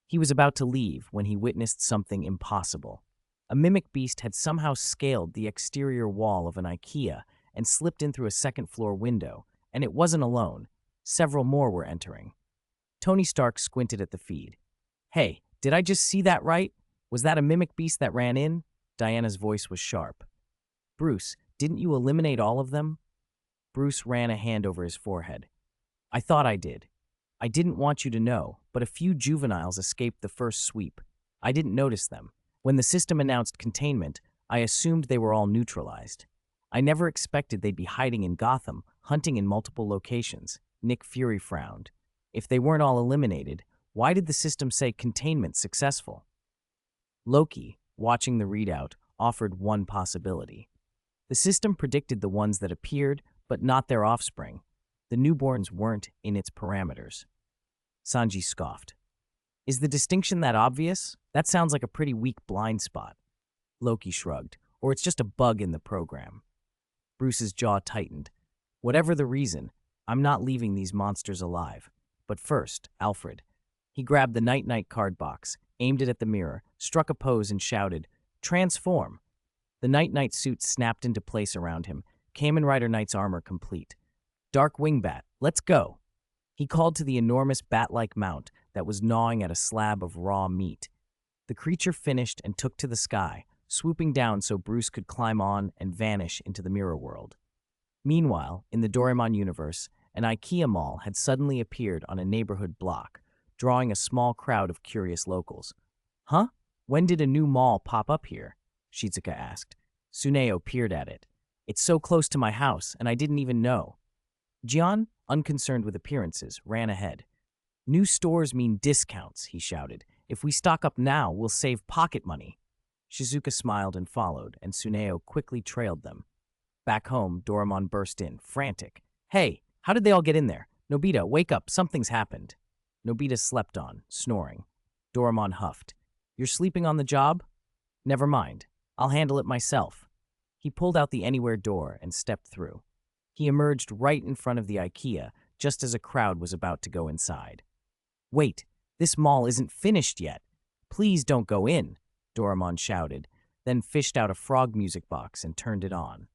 He was about to leave when he witnessed something impossible. A mimic beast had somehow scaled the exterior wall of an IKEA and slipped in through a second-floor window, and it wasn't alone. Several more were entering. Tony Stark squinted at the feed. Hey, did I just see that right? Was that a mimic beast that ran in? Diana's voice was sharp. Bruce, didn't you eliminate all of them? Bruce ran a hand over his forehead. I thought I did. I didn't want you to know, but a few juveniles escaped the first sweep. I didn't notice them. When the system announced containment, I assumed they were all neutralized. I never expected they'd be hiding in Gotham, hunting in multiple locations. Nick Fury frowned. If they weren't all eliminated, why did the system say containment successful? Loki, watching the readout, offered one possibility. The system predicted the ones that appeared, but not their offspring. The newborns weren't in its parameters. Sanji scoffed. Is the distinction that obvious? That sounds like a pretty weak blind spot. Loki shrugged. Or it's just a bug in the program. Bruce's jaw tightened. Whatever the reason, I'm not leaving these monsters alive. But first, Alfred. He grabbed the Night-Night card box, aimed it at the mirror, struck a pose and shouted, Transform! The Night-Night suit snapped into place around him, Kamen Rider Knight's armor complete. Dark Wingbat, let's go! He called to the enormous bat-like mount that was gnawing at a slab of raw meat. The creature finished and took to the sky, swooping down so Bruce could climb on and vanish into the mirror world. Meanwhile, in the Doraemon universe, an IKEA mall had suddenly appeared on a neighborhood block, drawing a small crowd of curious locals. Huh? When did a new mall pop up here? Shizuka asked. Tsuneo peered at it. It's so close to my house, and I didn't even know. Jian, unconcerned with appearances, ran ahead. New stores mean discounts, he shouted. If we stock up now, we'll save pocket money. Shizuka smiled and followed, and Tsuneo quickly trailed them. Back home, Doraemon burst in, frantic. Hey, how did they all get in there? Nobita, wake up, something's happened. Nobita slept on, snoring. Doraemon huffed. You're sleeping on the job? Never mind. I'll handle it myself. He pulled out the anywhere door and stepped through. He emerged right in front of the IKEA, just as a crowd was about to go inside. Wait, this mall isn't finished yet. Please don't go in, Doraemon shouted, then fished out a frog music box and turned it on.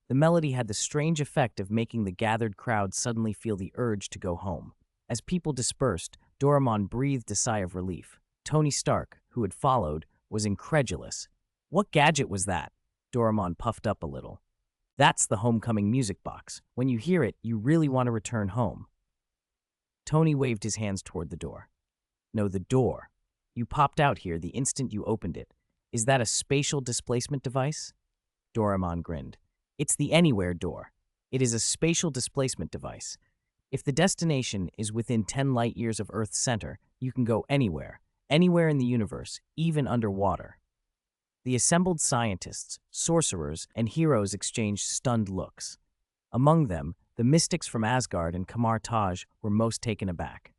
The melody had the strange effect of making the gathered crowd suddenly feel the urge to go home. As people dispersed, Doraemon breathed a sigh of relief. Tony Stark, who had followed, was incredulous. What gadget was that? Doraemon puffed up a little. That's the homecoming music box. When you hear it, you really want to return home. Tony waved his hands toward the door. No, the door. You popped out here the instant you opened it. Is that a spatial displacement device? Doraemon grinned. It's the Anywhere door. It is a spatial displacement device. If the destination is within 10 light years of Earth's center, you can go anywhere in the universe, even underwater. The assembled scientists, sorcerers, and heroes exchanged stunned looks. Among them, the mystics from Asgard and Kamar Taj were most taken aback.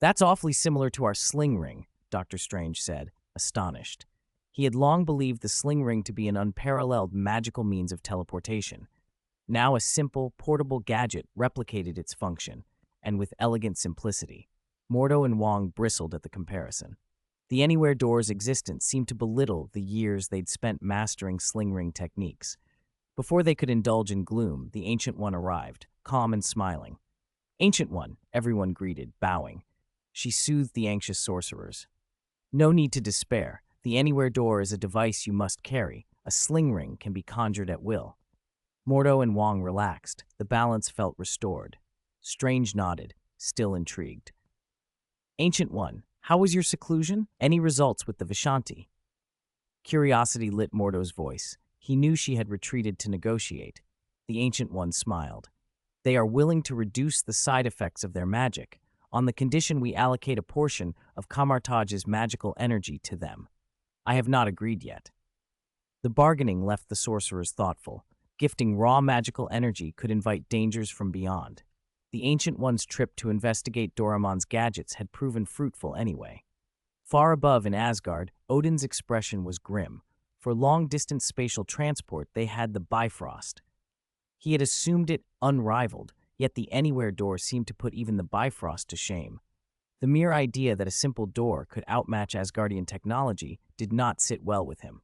That's awfully similar to our sling ring, Dr. Strange said, astonished. He had long believed the sling ring to be an unparalleled magical means of teleportation. Now a simple, portable gadget replicated its function, and with elegant simplicity. Mordo and Wong bristled at the comparison. The Anywhere door's existence seemed to belittle the years they'd spent mastering sling ring techniques. Before they could indulge in gloom, the Ancient One arrived, calm and smiling. Ancient One, everyone greeted, bowing. She soothed the anxious sorcerers. No need to despair. The Anywhere door is a device you must carry. A sling ring can be conjured at will. Mordo and Wong relaxed. The balance felt restored. Strange nodded, still intrigued. Ancient One, how was your seclusion? Any results with the Vishanti? Curiosity lit Mordo's voice. He knew she had retreated to negotiate. The Ancient One smiled. They are willing to reduce the side effects of their magic, on the condition we allocate a portion of Kamartaj's magical energy to them. I have not agreed yet. The bargaining left the sorcerers thoughtful. Gifting raw magical energy could invite dangers from beyond. The Ancient One's trip to investigate Doraemon's gadgets had proven fruitful anyway. Far above in Asgard, Odin's expression was grim. For long-distance spatial transport, they had the Bifrost. He had assumed it unrivaled, yet the Anywhere door seemed to put even the Bifrost to shame. The mere idea that a simple door could outmatch Asgardian technology did not sit well with him.